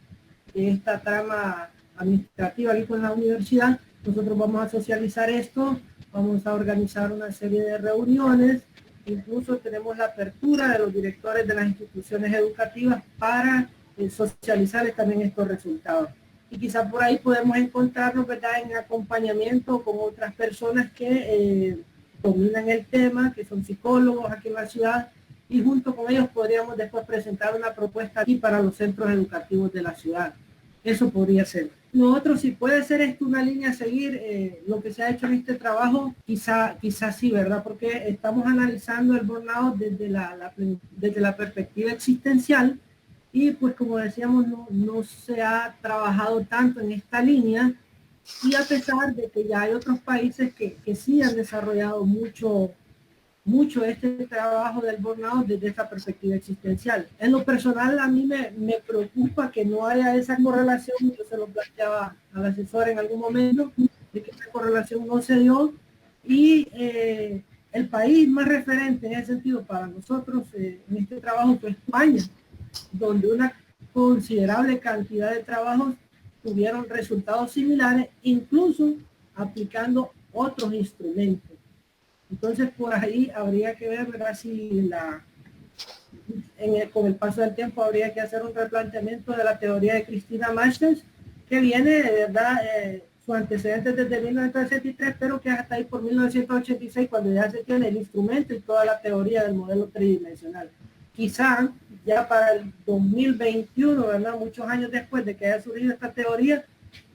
esta trama administrativa aquí con la universidad. Nosotros vamos a socializar esto, vamos a organizar una serie de reuniones, incluso tenemos la apertura de los directores de las instituciones educativas para socializar también estos resultados. Y quizá por ahí podemos encontrarnos, ¿verdad?, en acompañamiento con otras personas que dominan el tema, que son psicólogos aquí en la ciudad, y junto con ellos podríamos después presentar una propuesta aquí para los centros educativos de la ciudad. Eso podría ser. Nosotros, si puede ser esto una línea a seguir, lo que se ha hecho en este trabajo, quizá sí, ¿verdad? Porque estamos analizando el burnout desde la perspectiva existencial y pues como decíamos, no se ha trabajado tanto en esta línea, y a pesar de que ya hay otros países que sí han desarrollado mucho este trabajo del burnout desde esta perspectiva existencial. En lo personal, a mí me preocupa que no haya esa correlación. Yo se lo planteaba al asesor en algún momento, de que esa correlación no se dio, y el país más referente en ese sentido para nosotros en este trabajo fue España, donde una considerable cantidad de trabajos tuvieron resultados similares, incluso aplicando otros instrumentos. Entonces, por ahí habría que ver, ¿verdad?, si con el paso del tiempo habría que hacer un replanteamiento de la teoría de Cristina Masters, que viene, de verdad, su antecedente desde 1963, pero que hasta ahí por 1986, cuando ya se tiene el instrumento y toda la teoría del modelo tridimensional. Quizá ya para el 2021, ¿verdad?, muchos años después de que haya surgido esta teoría,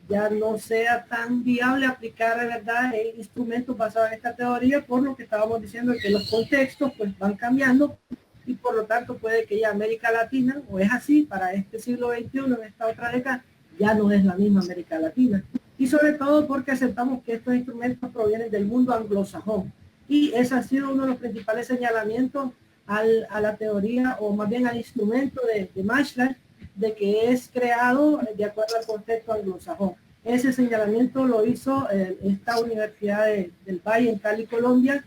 ya no sea tan viable aplicar, de verdad, instrumentos basados en esta teoría, por lo que estábamos diciendo, que los contextos pues van cambiando, y por lo tanto puede que ya América Latina, o es así, para este siglo XXI, en esta otra década, ya no es la misma América Latina. Y sobre todo porque aceptamos que estos instrumentos provienen del mundo anglosajón. Y ese ha sido uno de los principales señalamientos a la teoría, o más bien al instrumento de Maslach, de que es creado de acuerdo al contexto anglosajón. Ese señalamiento lo hizo esta Universidad del Valle en Cali, Colombia,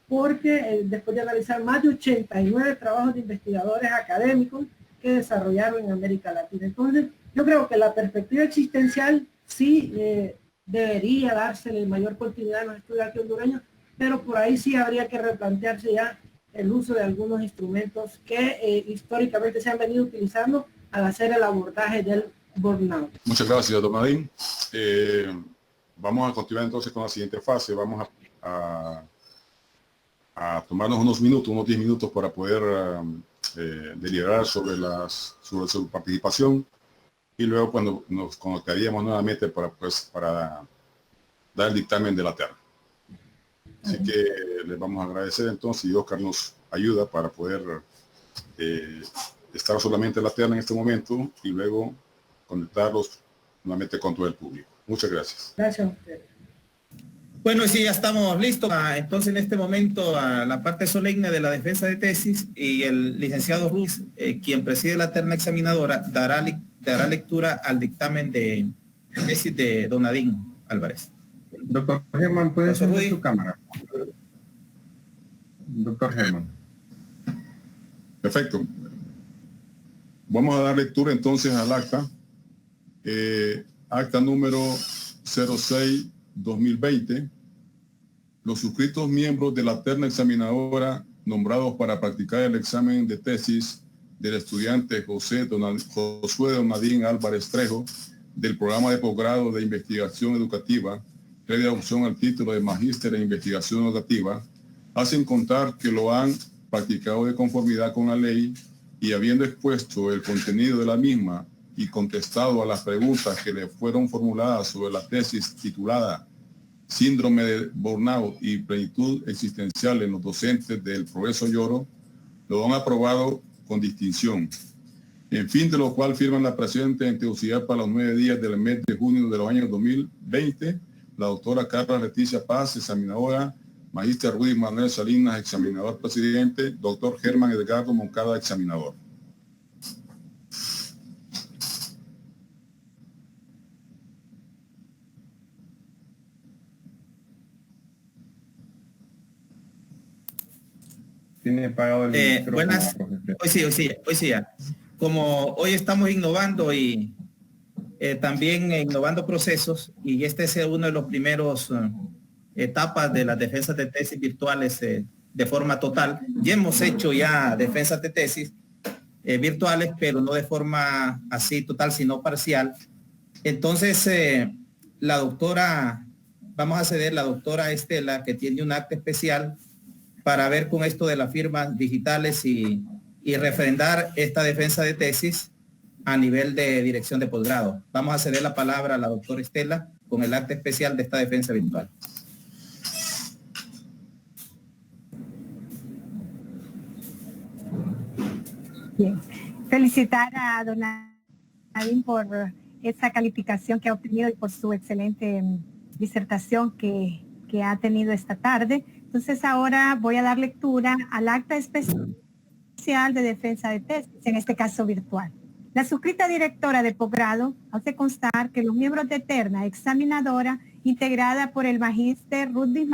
porque después de analizar más de 89 trabajos de investigadores académicos que desarrollaron en América Latina. Entonces, yo creo que la perspectiva existencial sí debería dársele mayor continuidad a los estudios aquí hondureños, pero por ahí sí habría que replantearse ya el uso de algunos instrumentos que históricamente se han venido utilizando al hacer el abordaje del burnout. Muchas gracias, don Nadine. Vamos a continuar entonces con la siguiente fase. Vamos a tomarnos unos 10 minutos para poder deliberar sobre su participación, y luego cuando nos conectaríamos nuevamente para dar el dictamen de la terna. Así que les vamos a agradecer entonces, y Oscar nos ayuda para poder estar solamente en la terna en este momento y luego conectarlos nuevamente con todo el público. Muchas gracias. Gracias a ustedes. Bueno, sí, ya estamos listos. Entonces, en este momento, a la parte solemne de la defensa de tesis, y el licenciado Ruiz, quien preside la terna examinadora, dará lectura al dictamen de tesis de don Nadine Álvarez. Doctor Germán, ¿puede encender su cámara? Doctor Germán. Perfecto. Vamos a dar lectura entonces al acta. Acta número 06-2020. Los suscritos miembros de la terna examinadora nombrados para practicar el examen de tesis del estudiante Josué Donadín Álvarez Trejo del programa de posgrado de investigación educativa previa opción al título de magíster en investigación educativa, hacen contar que lo han practicado de conformidad con la ley, y habiendo expuesto el contenido de la misma y contestado a las preguntas que le fueron formuladas sobre la tesis titulada Síndrome de Burnout y Plenitud Existencial en los docentes del Progreso Lloro, lo han aprobado con distinción. En fin de lo cual firman la presente en Tegucigalpa los 9 días del mes de junio de los años 2020, la doctora Carla Leticia Paz, examinadora, magíster Rudy Manuel Salinas, examinador presidente, doctor Germán Edgardo Moncada, examinador. Tiene apagado el micrófono. Buenas. Hoy sí ya. Como hoy estamos innovando y también innovando procesos, y este es uno de los primeros etapas de las defensas de tesis virtuales de forma total. Ya hemos hecho ya defensas de tesis virtuales, pero no de forma así total, sino parcial. Entonces, vamos a ceder la doctora Estela, que tiene un acta especial para ver con esto de las firmas digitales y refrendar esta defensa de tesis a nivel de dirección de posgrado. Vamos a ceder la palabra a la doctora Estela con el acta especial de esta defensa virtual. Bien. Felicitar a don Nadine por esa calificación que ha obtenido y por su excelente disertación que ha tenido esta tarde. Entonces ahora voy a dar lectura al acta especial de defensa de tesis, en este caso virtual. La suscrita directora de posgrado hace constar que los miembros de terna examinadora, integrada por el magíster Rudy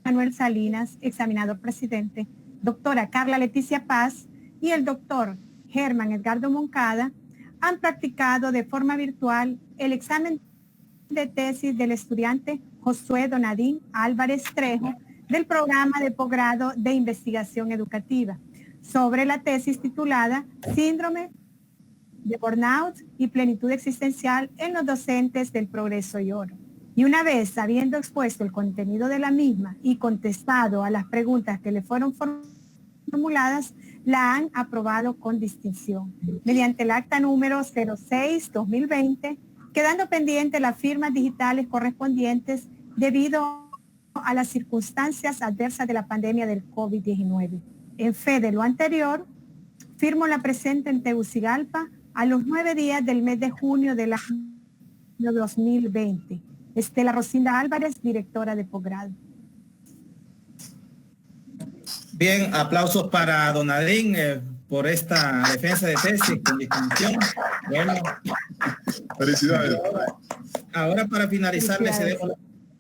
Manuel Salinas, examinador presidente, doctora Carla Leticia Paz y el doctor Germán Edgardo Moncada, han practicado de forma virtual el examen de tesis del estudiante Josué Donadín Álvarez Trejo del programa de posgrado de investigación educativa sobre la tesis titulada Síndrome de Burnout y Plenitud Existencial en los docentes del Progreso y Oro. Y una vez habiendo expuesto el contenido de la misma y contestado a las preguntas que le fueron formuladas, la han aprobado con distinción mediante el acta número 06-2020, quedando pendiente las firmas digitales correspondientes debido a las circunstancias adversas de la pandemia del COVID-19. En fe de lo anterior, firmo la presente en Tegucigalpa a los 9 días del mes de junio del año 2020. Estela Rosinda Álvarez, directora de posgrado. Bien, aplausos para Donadín por esta defensa de tesis con distinción. Bueno, felicidades. Ahora para finalizar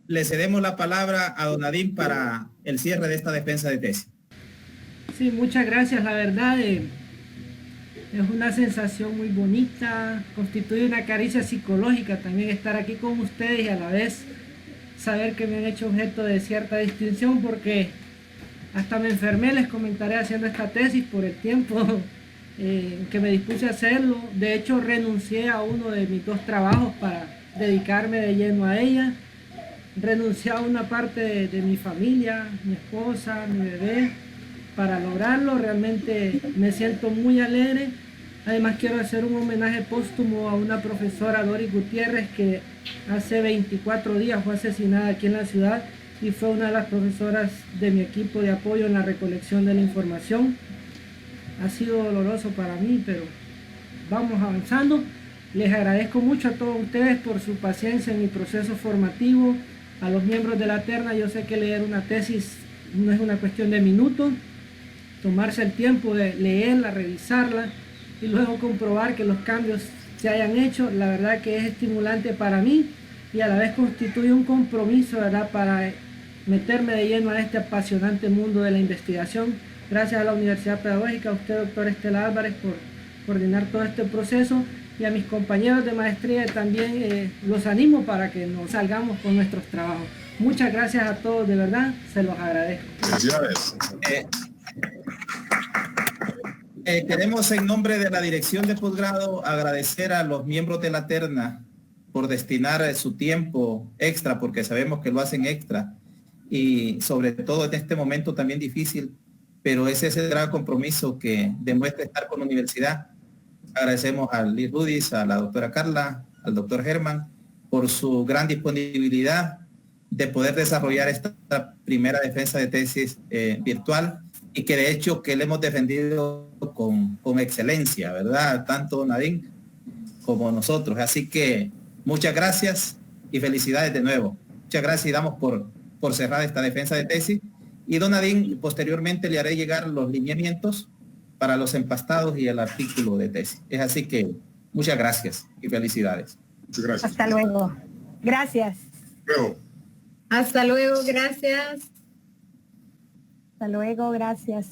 le cedemos la palabra a Donadín para el cierre de esta defensa de tesis. Sí, muchas gracias. La verdad es una sensación muy bonita, constituye una caricia psicológica también estar aquí con ustedes y a la vez saber que me han hecho objeto de cierta distinción, porque hasta me enfermé, les comentaré, haciendo esta tesis por el tiempo que me dispuse a hacerlo. De hecho, renuncié a uno de mis 2 trabajos para dedicarme de lleno a ella. Renuncié a una parte de mi familia, mi esposa, mi bebé, para lograrlo. Realmente me siento muy alegre. Además quiero hacer un homenaje póstumo a una profesora, Doris Gutiérrez, que hace 24 días fue asesinada aquí en la ciudad y fue una de las profesoras de mi equipo de apoyo en la recolección de la información. Ha sido doloroso para mí, pero vamos avanzando. Les agradezco mucho a todos ustedes por su paciencia en mi proceso formativo. A los miembros de la terna, yo sé que leer una tesis no es una cuestión de minutos. Tomarse el tiempo de leerla, revisarla y luego comprobar que los cambios se hayan hecho, la verdad que es estimulante para mí y a la vez constituye un compromiso, ¿verdad?, para meterme de lleno a este apasionante mundo de la investigación. Gracias a la Universidad Pedagógica, a usted, doctor Estela Álvarez, por coordinar todo este proceso, y a mis compañeros de maestría también los animo para que nos salgamos con nuestros trabajos. Muchas gracias a todos, de verdad, se los agradezco. Felicidades. Queremos, en nombre de la dirección de posgrado, agradecer a los miembros de la terna por destinar su tiempo extra, porque sabemos que lo hacen extra, y sobre todo en este momento también difícil, pero ese es el gran compromiso que demuestra estar con la universidad. Agradecemos a Liz Rudis, a la doctora Carla, al doctor Germán, por su gran disponibilidad de poder desarrollar esta primera defensa de tesis virtual, y que de hecho que le hemos defendido con excelencia, ¿verdad? Tanto Nadine como nosotros. Así que muchas gracias y felicidades de nuevo. Muchas gracias y damos por cerrada esta defensa de tesis. Y don Nadine, posteriormente le haré llegar los lineamientos para los empastados y el artículo de tesis. Es así que muchas gracias y felicidades. Muchas gracias. Hasta luego. Gracias. Luego. Hasta luego, gracias. Hasta luego, gracias.